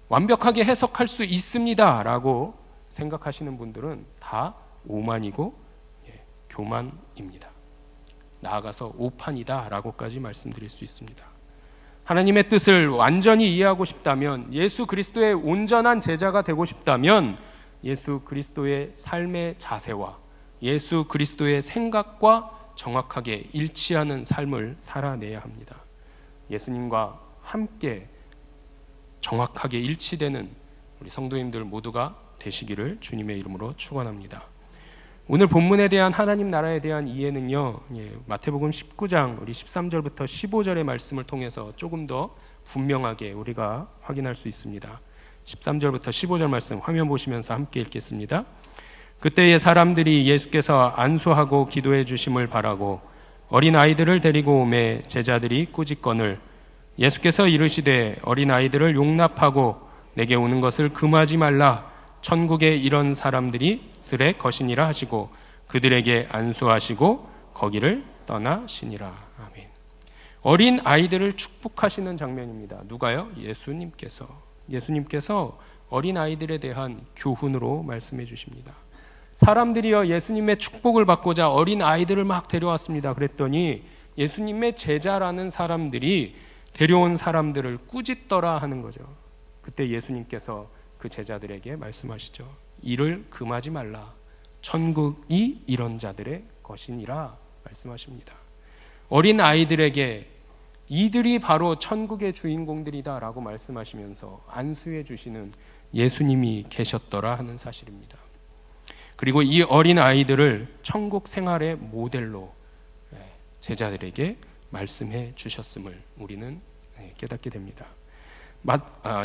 C: 완벽하게 해석할 수 있습니다 라고 생각하시는 분들은 다 오만이고 교만입니다. 나아가서 오판이다 라고까지 말씀드릴 수 있습니다. 하나님의 뜻을 완전히 이해하고 싶다면, 예수 그리스도의 온전한 제자가 되고 싶다면 예수 그리스도의 삶의 자세와 예수 그리스도의 생각과 정확하게 일치하는 삶을 살아내야 합니다. 예수님과 함께 정확하게 일치되는 우리 성도님들 모두가 되시기를 주님의 이름으로 축원합니다. 오늘 본문에 대한 하나님 나라에 대한 이해는요, 마태복음 19장 우리 13절부터 15절의 말씀을 통해서 조금 더 분명하게 우리가 확인할 수 있습니다. 13절부터 15절 말씀 화면 보시면서 함께 읽겠습니다. 그때의 사람들이 예수께서 안수하고 기도해 주심을 바라고 어린 아이들을 데리고 오매 제자들이 꾸짖거늘 예수께서 이르시되 어린 아이들을 용납하고 내게 오는 것을 금하지 말라. 천국에 이런 사람들이 스레 것이니라 하시고 그들에게 안수하시고 거기를 떠나시니라. 아멘. 어린 아이들을 축복하시는 장면입니다. 누가요? 예수님께서 어린 아이들에 대한 교훈으로 말씀해 주십니다. 사람들이요, 예수님의 축복을 받고자 어린 아이들을 막 데려왔습니다. 그랬더니 예수님의 제자라는 사람들이 데려온 사람들을 꾸짖더라 하는 거죠. 그때 예수님께서 그 제자들에게 말씀하시죠. 이를 금하지 말라. 천국이 이런 자들의 것이니라 말씀하십니다. 어린 아이들에게 이들이 바로 천국의 주인공들이다 라고 말씀하시면서 안수해 주시는 예수님이 계셨더라 하는 사실입니다. 그리고 이 어린 아이들을 천국 생활의 모델로 제자들에게 말씀해 주셨음을 우리는 깨닫게 됩니다.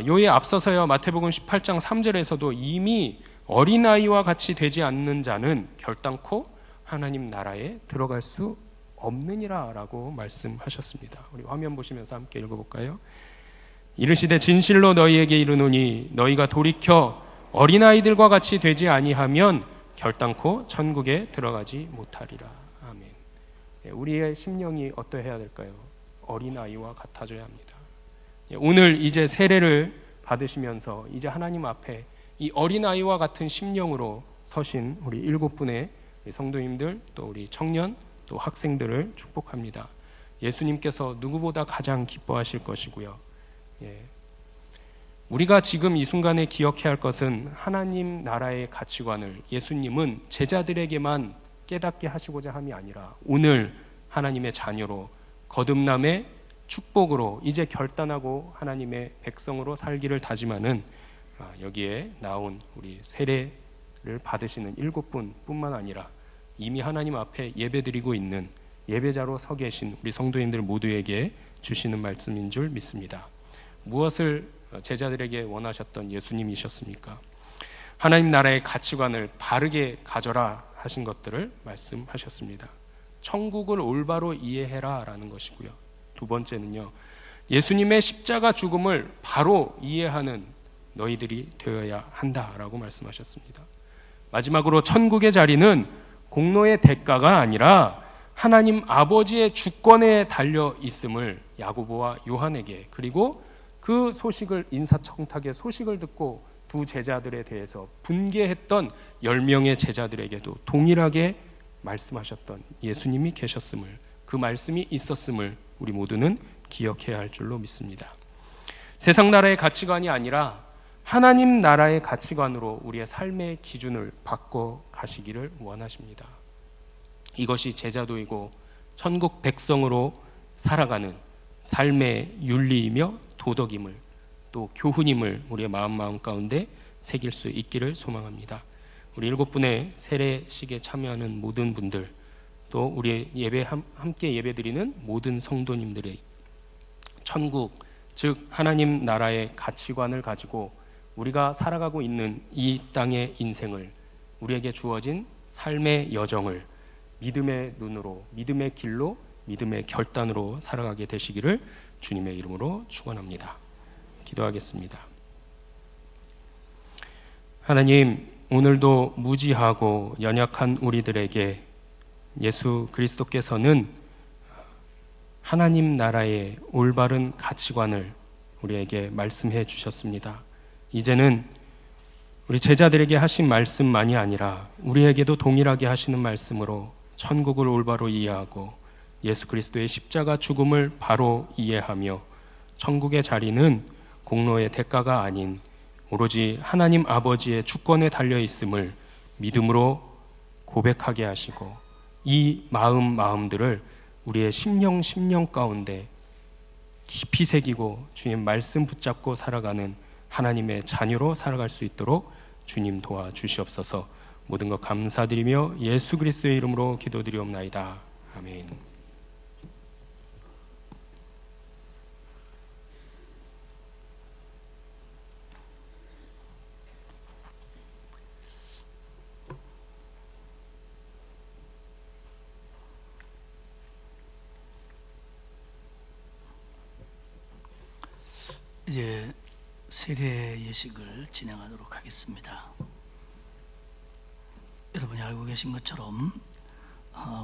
C: 요에 앞서서요, 마태복음 18장 3절에서도 이미 어린아이와 같이 되지 않는 자는 결단코 하나님 나라에 들어갈 수 없느니라 라고 말씀하셨습니다. 우리 화면 보시면서 함께 읽어볼까요? 이르시되 진실로 너희에게 이르노니 너희가 돌이켜 어린아이들과 같이 되지 아니하면 결단코 천국에 들어가지 못하리라. 아멘. 우리의 심령이 어떠해야 될까요? 어린아이와 같아져야 합니다. 오늘 이제 세례를 받으시면서 이제 하나님 앞에 이 어린아이와 같은 심령으로 서신 우리 7분의 성도님들, 또 우리 청년, 또 학생들을 축복합니다. 예수님께서 누구보다 가장 기뻐하실 것이고요. 우리가 지금 이 순간에 기억해야 할 것은 하나님 나라의 가치관을 예수님은 제자들에게만 깨닫게 하시고자 함이 아니라 오늘 하나님의 자녀로 거듭남의 축복으로 이제 결단하고 하나님의 백성으로 살기를 다짐하는 여기에 나온 우리 세례를 받으시는 7분 뿐만 아니라 이미 하나님 앞에 예배드리고 있는 예배자로 서 계신 우리 성도님들 모두에게 주시는 말씀인 줄 믿습니다. 무엇을 제자들에게 원하셨던 예수님이셨습니까? 하나님 나라의 가치관을 바르게 가져라 하신 것들을 말씀하셨습니다. 천국을 올바로 이해해라 라는 것이고요. 두 번째는요, 예수님의 십자가 죽음을 바로 이해하는 너희들이 되어야 한다라고 말씀하셨습니다. 마지막으로 천국의 자리는 공로의 대가가 아니라 하나님 아버지의 주권에 달려 있음을 야고보와 요한에게, 그리고 그 소식을 인사청탁의 소식을 듣고 두 제자들에 대해서 분개했던 10명의 제자들에게도 동일하게 말씀하셨던 예수님이 계셨음을, 그 말씀이 있었음을 우리 모두는 기억해야 할 줄로 믿습니다. 세상 나라의 가치관이 아니라 하나님 나라의 가치관으로 우리의 삶의 기준을 바꿔 가시기를 원하십니다. 이것이 제자도이고 천국 백성으로 살아가는 삶의 윤리이며 도덕임을, 또 교훈임을 우리의 마음 가운데 새길 수 있기를 소망합니다. 우리 7분의 세례식에 참여하는 모든 분들, 또 우리 함께 예배드리는 모든 성도님들의 천국, 즉 하나님 나라의 가치관을 가지고 우리가 살아가고 있는 이 땅의 인생을, 우리에게 주어진 삶의 여정을 믿음의 눈으로, 믿음의 길로, 믿음의 결단으로 살아가게 되시기를 주님의 이름으로 축원합니다. 기도하겠습니다. 하나님, 오늘도 무지하고 연약한 우리들에게 예수 그리스도께서는 하나님 나라의 올바른 가치관을 우리에게 말씀해 주셨습니다. 이제는 우리 제자들에게 하신 말씀만이 아니라 우리에게도 동일하게 하시는 말씀으로 천국을 올바로 이해하고 예수 그리스도의 십자가 죽음을 바로 이해하며 천국의 자리는 공로의 대가가 아닌 오로지 하나님 아버지의 주권에 달려 있음을 믿음으로 고백하게 하시고, 이 마음들을 우리의 심령 가운데 깊이 새기고 주님 말씀 붙잡고 살아가는 하나님의 자녀로 살아갈 수 있도록 주님 도와주시옵소서. 모든 것 감사드리며 예수 그리스도의 이름으로 기도드리옵나이다. 아멘.
D: 이제 세례 예식을 진행하도록 하겠습니다. 여러분이 알고 계신 것처럼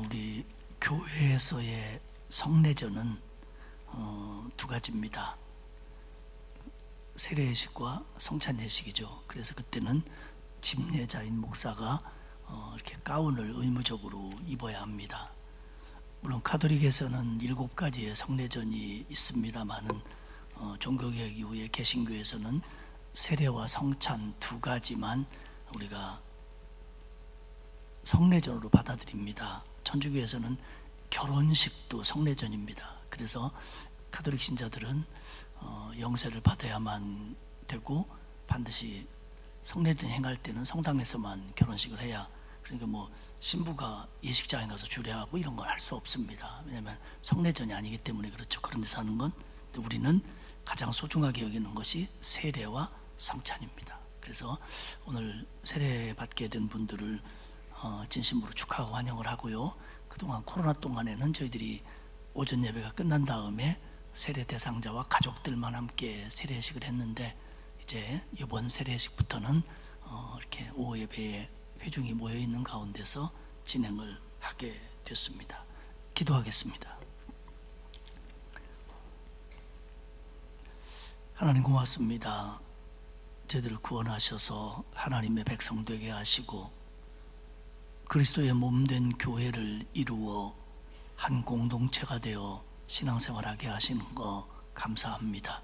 D: 우리 교회에서의 성례전은 두 가지입니다. 세례 예식과 성찬 예식이죠. 그래서 그때는 집례자인 목사가 이렇게 가운을 의무적으로 입어야 합니다. 물론 가톨릭에서는 7가지의 성례전이 있습니다만은 종교개혁 이후에 개신교에서는 세례와 성찬 두 가지만 우리가 성례전으로 받아들입니다. 천주교에서는 결혼식도 성례전입니다. 그래서 가톨릭 신자들은 영세를 받아야만 되고 반드시 성례전 행할 때는 성당에서만 결혼식을 해야 그러니까 뭐 신부가 예식장에 가서 주례하고 이런 건 할 수 없습니다. 왜냐하면 성례전이 아니기 때문에 그렇죠. 그런 데서 하는 건. 근데 우리는 가장 소중하게 여기는 것이 세례와 성찬입니다. 그래서 오늘 세례 받게 된 분들을 진심으로 축하하고 환영을 하고요. 그동안 코로나 동안에는 저희들이 오전 예배가 끝난 다음에 세례 대상자와 가족들만 함께 세례식을 했는데, 이제 이번 세례식부터는 이렇게 오후 예배에 회중이 모여 있는 가운데서 진행을 하게 됐습니다. 기도하겠습니다. 하나님 고맙습니다. 저희들을 구원하셔서 하나님의 백성 되게 하시고 그리스도의 몸된 교회를 이루어 한 공동체가 되어 신앙생활하게 하시는 거 감사합니다.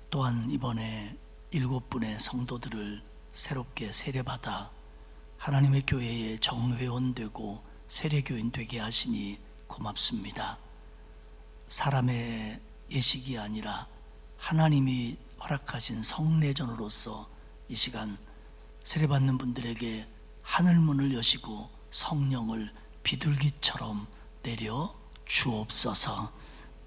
D: 또한 이번에 7분의 성도들을 새롭게 세례받아 하나님의 교회의 정회원 되고 세례교인 되게 하시니 고맙습니다. 사람의 예식이 아니라 하나님이 허락하신 성례전으로서 이 시간 세례받는 분들에게 하늘문을 여시고 성령을 비둘기처럼 내려 주옵소서.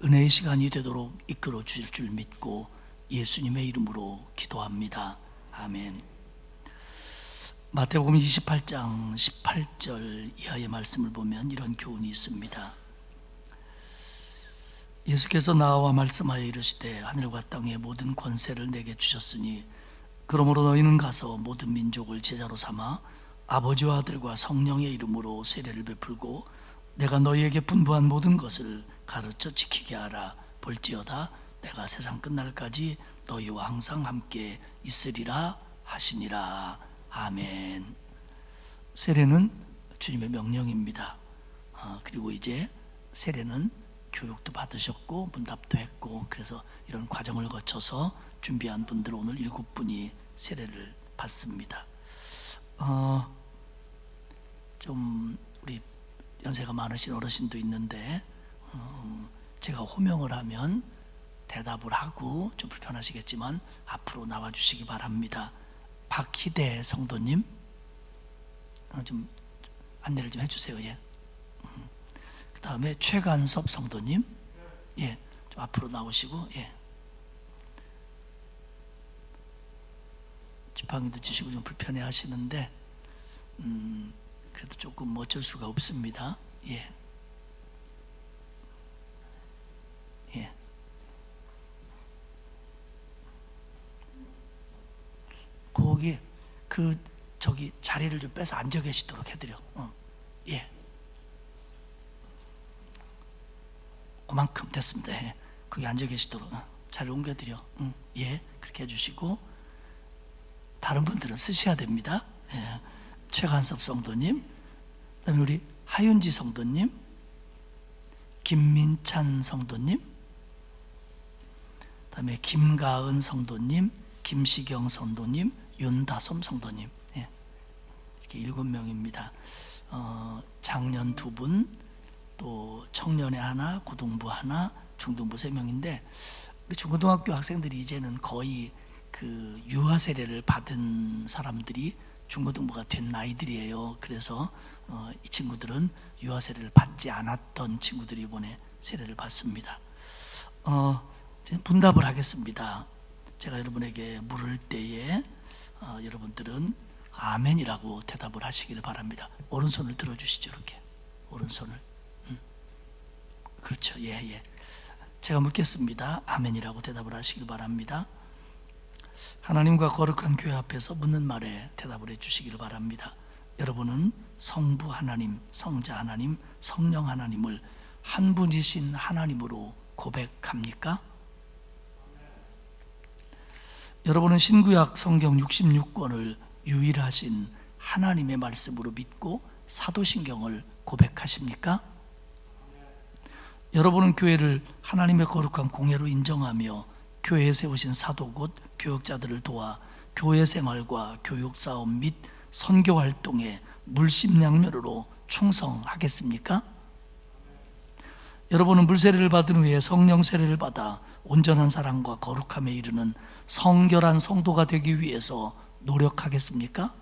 D: 은혜의 시간이 되도록 이끌어 주실 줄 믿고 예수님의 이름으로 기도합니다. 아멘. 마태복음 28장 18절 이하의 말씀을 보면 이런 교훈이 있습니다. 예수께서 나와 말씀하여 이르시되 하늘과 땅의 모든 권세를 내게 주셨으니 그러므로 너희는 가서 모든 민족을 제자로 삼아 아버지와 아들과 성령의 이름으로 세례를 베풀고 내가 너희에게 분부한 모든 것을 가르쳐 지키게 하라. 볼지어다 내가 세상 끝날까지 너희와 항상 함께 있으리라 하시니라. 아멘. 세례는 주님의 명령입니다. 그리고 이제 세례는 교육도 받으셨고 문답도 했고, 그래서 이런 과정을 거쳐서 준비한 분들 오늘 7분이 세례를 받습니다. 좀 우리 연세가 많으신 어르신도 있는데 제가 호명을 하면 대답을 하고 좀 불편하시겠지만 앞으로 나와 주시기 바랍니다. 박희대 성도님 좀 안내를 좀 해주세요. 예. 그 다음에 최간섭 성도님, 예, 좀 앞으로 나오시고, 예. 지팡이도 지시고 좀 불편해 하시는데, 그래도 조금 어쩔 수가 없습니다. 예. 예. 거기, 저기 자리를 좀 빼서 앉아 계시도록 해드려. 예. 그만큼 됐습니다. 예. 거기 앉아 계시도록 자리를 옮겨드려. 예, 그렇게 해주시고 다른 분들은 쓰셔야 됩니다. 예. 최간섭 성도님, 그다음에 우리 하윤지 성도님, 김민찬 성도님, 그다음에 김가은 성도님, 김시경 성도님, 윤다솜 성도님, 예. 이렇게 7명입니다. 장년 2분, 또 청년회 하나, 고등부 하나, 중등부 3명인데 우리 중고등학교 학생들이 이제는 거의 그 유아 세례를 받은 사람들이 중고등부가 된 나이들이에요. 그래서 이 친구들은 유아 세례를 받지 않았던 친구들이 이번에 세례를 받습니다. 분답을 하겠습니다. 제가 여러분에게 물을 때에 여러분들은 아멘이라고 대답을 하시기를 바랍니다. 오른손을 들어주시죠. 이렇게 오른손을. 그렇죠. 예. 제가 묻겠습니다. 아멘이라고 대답을 하시길 바랍니다. 하나님과 거룩한 교회 앞에서 묻는 말에 대답을 해주시기를 바랍니다. 여러분은 성부 하나님, 성자 하나님, 성령 하나님을 한 분이신 하나님으로 고백합니까? 여러분은 신구약 성경 66권을 유일하신 하나님의 말씀으로 믿고 사도신경을 고백하십니까? 여러분은 교회를 하나님의 거룩한 공회로 인정하며 교회에 세우신 사도 곧 교역자들을 도와 교회 생활과 교육 사업 및 선교 활동에 물심양면으로 충성하겠습니까? 여러분은 물세례를 받은 후에 성령 세례를 받아 온전한 사랑과 거룩함에 이르는 성결한 성도가 되기 위해서 노력하겠습니까?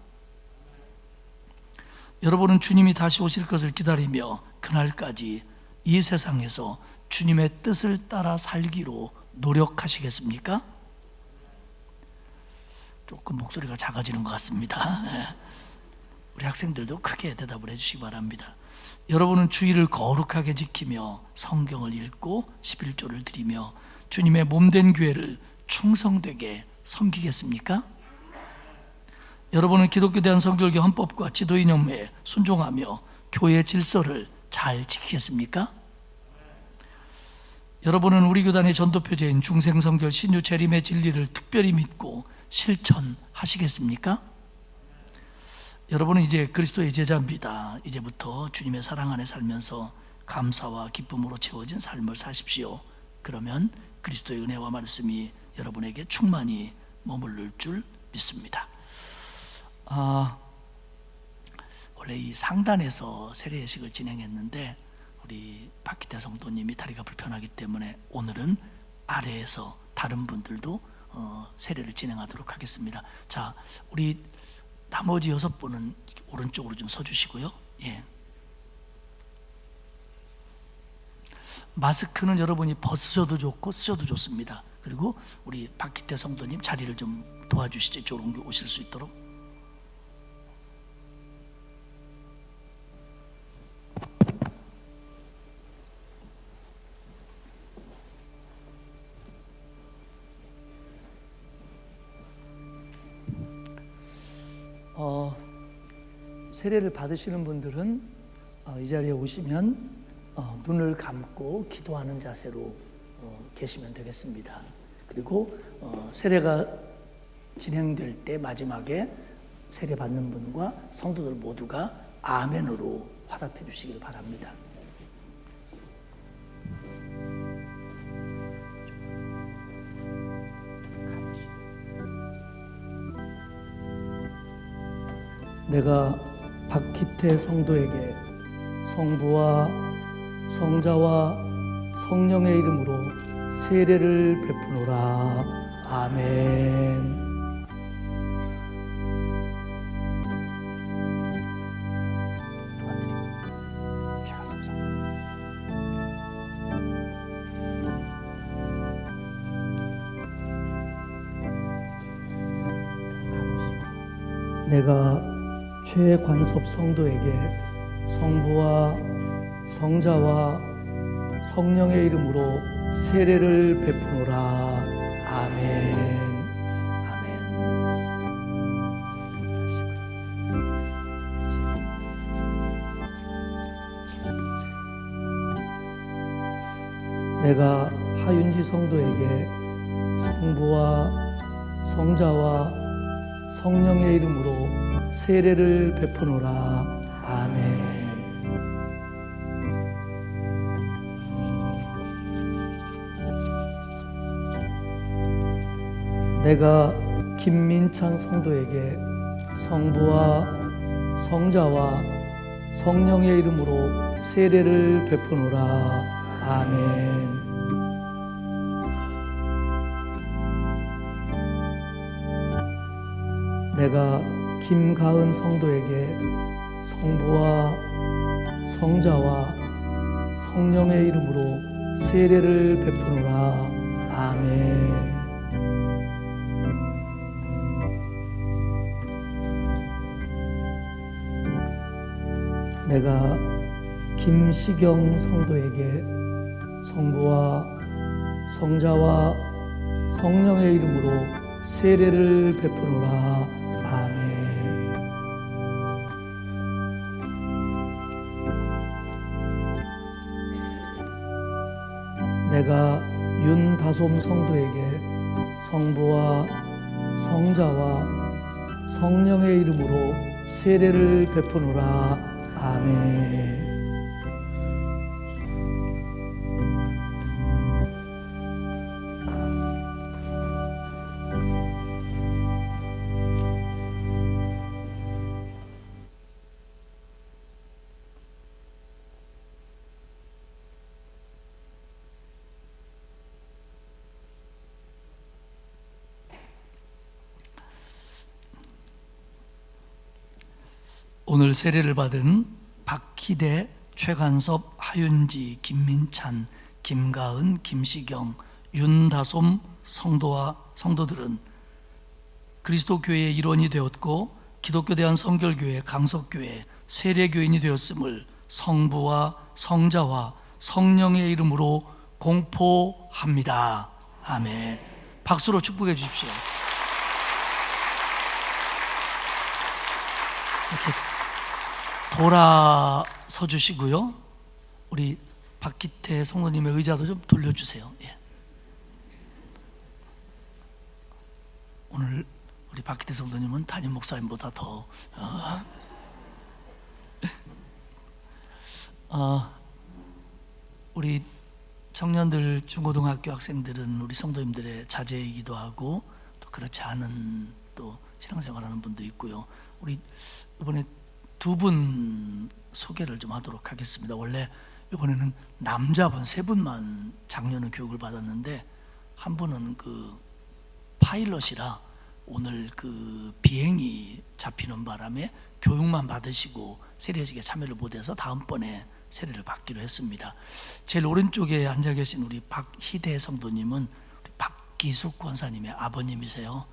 D: 여러분은 주님이 다시 오실 것을 기다리며 그날까지 이 세상에서 주님의 뜻을 따라 살기로 노력하시겠습니까? 조금 목소리가 작아지는 것 같습니다. 우리 학생들도 크게 대답을 해주시기 바랍니다. 여러분은 주일을 거룩하게 지키며 성경을 읽고 11조를 드리며 주님의 몸된 교회를 충성되게 섬기겠습니까? 여러분은 기독교 대한성결교 헌법과 지도이념에 순종하며 교회 질서를 잘 지키겠습니까? 여러분은 우리 교단의 전도표제인 중생성결 신유 재림의 진리를 특별히 믿고 실천하시겠습니까? 여러분은 이제 그리스도의 제자입니다. 이제부터 주님의 사랑 안에 살면서 감사와 기쁨으로 채워진 삶을 사십시오. 그러면 그리스도의 은혜와 말씀이 여러분에게 충만히 머무를 줄 믿습니다. 원래 이 상단에서 세례 예식을 진행했는데 우리 박기태 성도님이 다리가 불편하기 때문에 오늘은 아래에서 다른 분들도 세례를 진행하도록 하겠습니다. 자, 우리 나머지 6분은 오른쪽으로 좀 서주시고요. 예. 마스크는 여러분이 벗으셔도 좋고 쓰셔도 좋습니다. 그리고 우리 박기태 성도님 자리를 좀 도와주시죠. 이쪽으로 옮겨 오실 수 있도록. 세례를 받으시는 분들은 이 자리에 오시면 눈을 감고 기도하는 자세로 계시면 되겠습니다. 그리고 세례가 진행될 때 마지막에 세례 받는 분과 성도들 모두가 아멘으로 화답해 주시길 바랍니다. 내가 박기태 성도에게 성부와 성자와 성령의 이름으로 세례를 베푸노라. 아멘. 내가 최관섭 성도에게 성부와 성자와 성령의 이름으로 세례를 베푸노라. 아멘. 아멘. 내가 하윤지 성도에게 성부와 성자와 성령의 이름으로 세례를 베푸노라. 아멘. 내가 김민찬 성도에게 성부와 성자와 성령의 이름으로 세례를 베푸노라. 아멘. 내가 김가은 성도에게 성부와 성자와 성령의 이름으로 세례를 베푸노라. 아멘. 내가 김시경 성도에게 성부와 성자와 성령의 이름으로 세례를 베푸노라. 아멘. 내가 윤다솜 성도에게 성부와 성자와 성령의 이름으로 세례를 베푸노라. 아멘. 오늘 세례를 받은 박희대, 최간섭, 하윤지, 김민찬, 김가은, 김시경, 윤다솜 성도와 성도들은 그리스도 교회의 일원이 되었고 기독교 대한성결교회, 강석교회, 세례교인이 되었음을 성부와 성자와 성령의 이름으로 공포합니다. 아멘. 박수로 축복해 주십시오. 이렇게 돌아서 주시고요. 우리 박기태 성도님의 의자도 좀 돌려주세요. 예. 오늘 우리 박기태 성도님은 담임 목사님보다 더 우리 청년들, 중고등학교 학생들은 우리 성도님들의 자제이기도 하고 또 그렇지 않은 또 신앙생활하는 분도 있고요. 우리 이번에 두 분 소개를 좀 하도록 하겠습니다. 원래 이번에는 남자분 세 분만 작년에 교육을 받았는데 한 분은 그 파일럿이라 오늘 그 비행이 잡히는 바람에 교육만 받으시고 세례식에 참여를 못해서 다음번에 세례를 받기로 했습니다. 제일 오른쪽에 앉아 계신 우리 박희대 성도님은 우리 박기숙 권사님의 아버님이세요.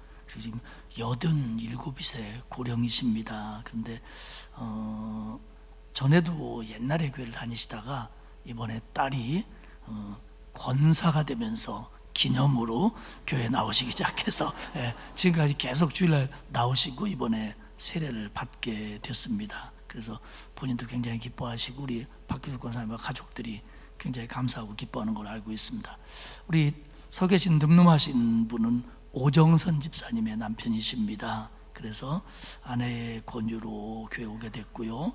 D: 지금 87세 고령이십니다. 그런데 전에도 옛날에 교회를 다니시다가 이번에 딸이 권사가 되면서 기념으로 교회에 나오시기 시작해서 지금까지 계속 주일날 나오시고 이번에 세례를 받게 됐습니다. 그래서 본인도 굉장히 기뻐하시고 우리 박기숙 권사님과 가족들이 굉장히 감사하고 기뻐하는 걸 알고 있습니다. 우리 서 계신 늠름하신 분은 오정선 집사님의 남편이십니다. 그래서 아내의 권유로 교회 오게 됐고요.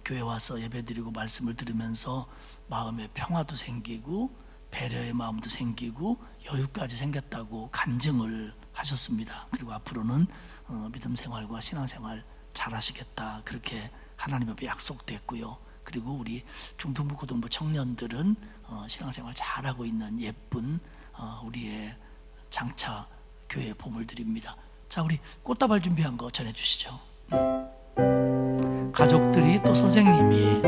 D: 교회 와서 예배드리고 말씀을 들으면서 마음의 평화도 생기고 배려의 마음도 생기고 여유까지 생겼다고 간증을 하셨습니다. 그리고 앞으로는 믿음 생활과 신앙 생활 잘 하시겠다 그렇게 하나님 앞에 약속됐고요. 그리고 우리 중등부 고등부 청년들은 신앙생활 잘하고 있는 예쁜 우리의 장차 교회의 보물들입니다. 자, 우리 꽃다발 준비한 거 전해주시죠. 가족들이 또 선생님이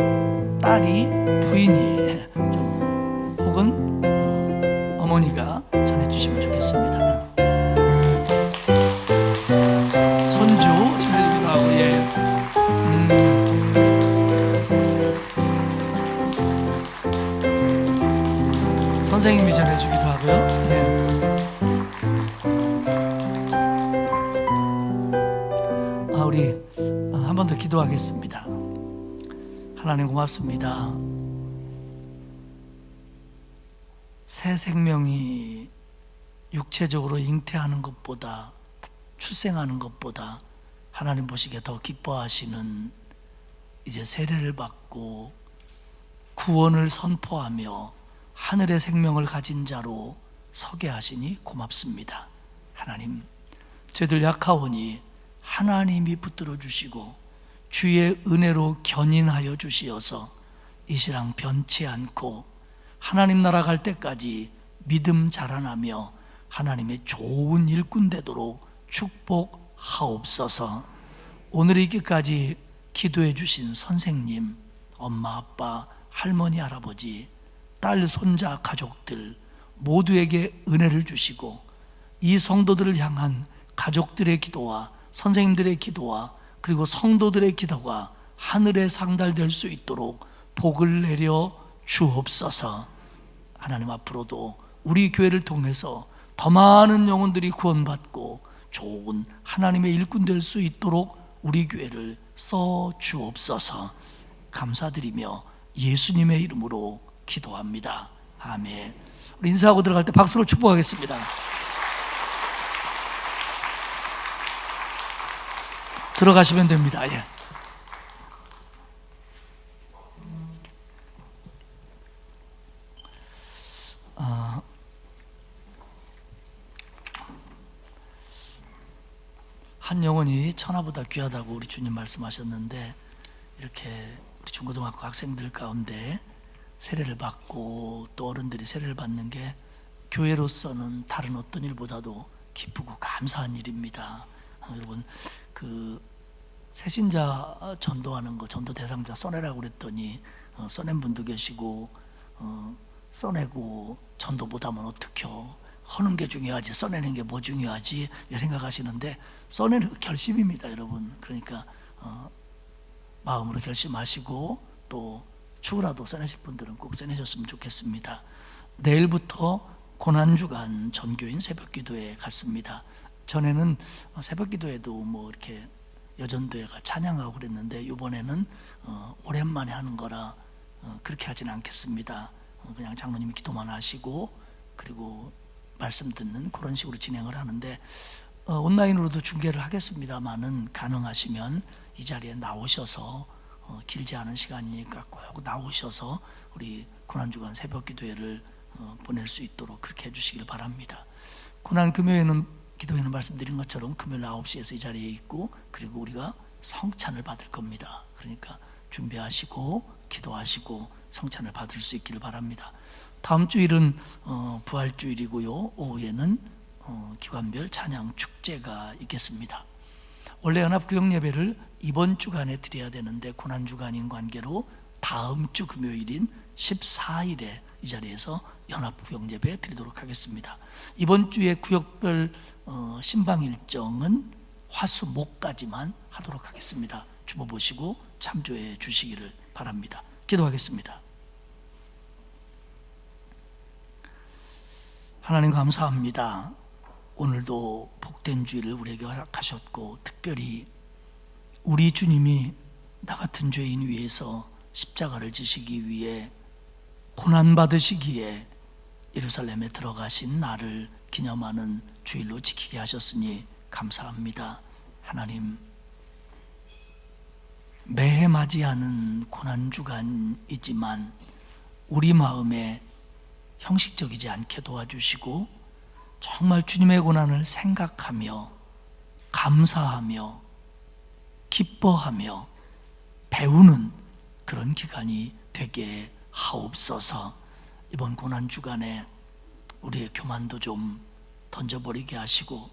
D: 딸이 부인이 좀 혹은 어머니가 전해주시면 좋겠습니다. 손주 전해주기도 하고 선생님이 전해주기도 하고요. 우리 한 번 더 기도하겠습니다. 하나님 고맙습니다. 새 생명이 육체적으로 잉태하는 것보다 출생하는 것보다 하나님 보시기에 더 기뻐하시는 이제 세례를 받고 구원을 선포하며 하늘의 생명을 가진 자로 서게 하시니 고맙습니다. 하나님, 저희들 약하오니 하나님이 붙들어 주시고 주의 은혜로 견인하여 주시어서 이 신앙 변치 않고 하나님 나라 갈 때까지 믿음 자라나며 하나님의 좋은 일꾼 되도록 축복하옵소서. 오늘 이기까지 기도해 주신 선생님, 엄마, 아빠, 할머니, 할아버지, 딸, 손자, 가족들 모두에게 은혜를 주시고 이 성도들을 향한 가족들의 기도와 선생님들의 기도와 그리고 성도들의 기도가 하늘에 상달될 수 있도록 복을 내려 주옵소서. 하나님, 앞으로도 우리 교회를 통해서 더 많은 영혼들이 구원받고 좋은 하나님의 일꾼 될 수 있도록 우리 교회를 써 주옵소서. 감사드리며 예수님의 이름으로 기도합니다. 아멘. 우리 인사하고 들어갈 때 박수로 축복하겠습니다. 들어가시면 됩니다. 예. 한 영혼이 천하보다 귀하다고 우리 주님 말씀하셨는데 이렇게 우리 중고등학교 학생들 가운데 세례를 받고 또 어른들이 세례를 받는 게 교회로서는 다른 어떤 일보다도 기쁘고 감사한 일입니다. 여러분, 그 새신자 전도하는 거, 전도 대상자 써내라고 그랬더니 써낸 분도 계시고, 써내고 전도 못하면 어떡해요? 하는 게 중요하지 써내는 게 뭐 중요하지? 이렇게 생각하시는데, 써내는 거 결심입니다, 여러분. 그러니까 마음으로 결심하시고, 또 추후라도 써내실 분들은 꼭 써내셨으면 좋겠습니다. 내일부터 고난주간 전교인 새벽기도회 갔습니다. 전에는 새벽기도회도 뭐 이렇게 여전도회가 찬양하고 그랬는데, 이번에는 오랜만에 하는 거라 그렇게 하지는 않겠습니다. 그냥 장로님이 기도만 하시고, 그리고 말씀 듣는 그런 식으로 진행을 하는데, 온라인으로도 중계를 하겠습니다만은 가능하시면 이 자리에 나오셔서 길지 않은 시간이니까 꼭 나오셔서 우리 고난주간 새벽기도회를 보낼 수 있도록 그렇게 해주시길 바랍니다. 고난금요일은 기도회는 말씀드린 것처럼 금요일 9시에서 이 자리에 있고, 그리고 우리가 성찬을 받을 겁니다. 그러니까 준비하시고 기도하시고 성찬을 받을 수 있기를 바랍니다. 다음 주일은 부활주일이고요. 오후에는 기관별 찬양 축제가 있겠습니다. 원래 연합교역예배를 이번 주간에 드려야 되는데 고난주간인 관계로 다음 주 금요일인 14일에 이 자리에서 연합구역예배 드리도록 하겠습니다. 이번 주에 구역별 신방 일정은 화수 목까지만 하도록 하겠습니다. 주보 보시고 참조해 주시기를 바랍니다. 기도하겠습니다. 하나님 감사합니다. 오늘도 복된 주일을 우리에게 허락하셨고, 특별히 우리 주님이 나 같은 죄인 위해서 십자가를 지시기 위해 고난받으시기에 예루살렘에 들어가신 나를 기념하는 주일로 지키게 하셨으니 감사합니다. 하나님, 매해 맞이하는 고난주간이지만 우리 마음에 형식적이지 않게 도와주시고, 정말 주님의 고난을 생각하며 감사하며 기뻐하며 배우는 그런 기간이 되게 하옵소서. 이번 고난주간에 우리의 교만도 좀 던져버리게 하시고,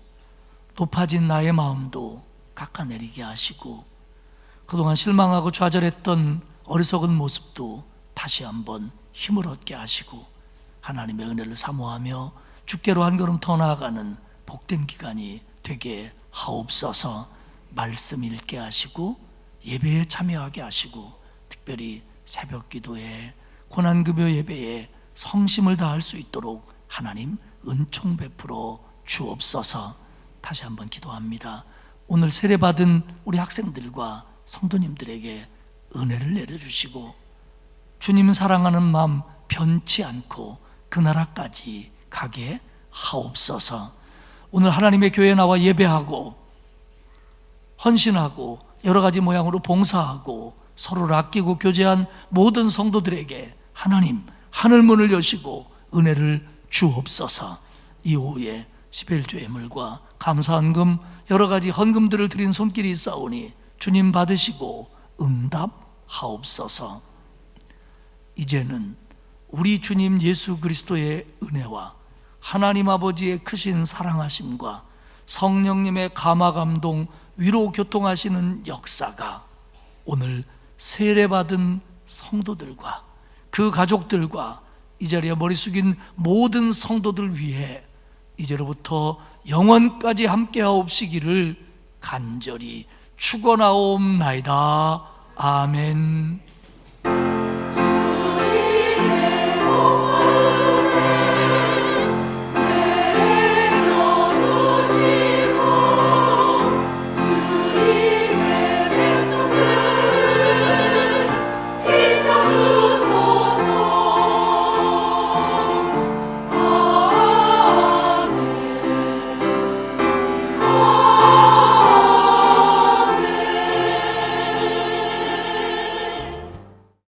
D: 높아진 나의 마음도 깎아내리게 하시고, 그동안 실망하고 좌절했던 어리석은 모습도 다시 한번 힘을 얻게 하시고, 하나님의 은혜를 사모하며 주께로 한 걸음 더 나아가는 복된 기간이 되게 하옵소서. 말씀 읽게 하시고 예배에 참여하게 하시고, 특별히 새벽기도에 고난금요 예배에 성심을 다할 수 있도록 하나님 은총 베풀어 주옵소서. 다시 한번 기도합니다. 오늘 세례받은 우리 학생들과 성도님들에게 은혜를 내려주시고, 주님 사랑하는 마음 변치 않고 그 나라까지 가게 하옵소서. 오늘 하나님의 교회에 나와 예배하고 헌신하고 여러 가지 모양으로 봉사하고 서로를 아끼고 교제한 모든 성도들에게 하나님 하늘문을 여시고 은혜를 주옵소서. 이 오후에 11조 예물과 감사헌금 여러 가지 헌금들을 드린 손길이 있사오니 주님 받으시고 응답하옵소서. 이제는 우리 주님 예수 그리스도의 은혜와 하나님 아버지의 크신 사랑하심과 성령님의 감화감동 위로 교통하시는 역사가 오늘 세례받은 성도들과 그 가족들과 이 자리에 머리 숙인 모든 성도들 위해 이제로부터 영원까지 함께하옵시기를 간절히 축원하옵나이다. 아멘.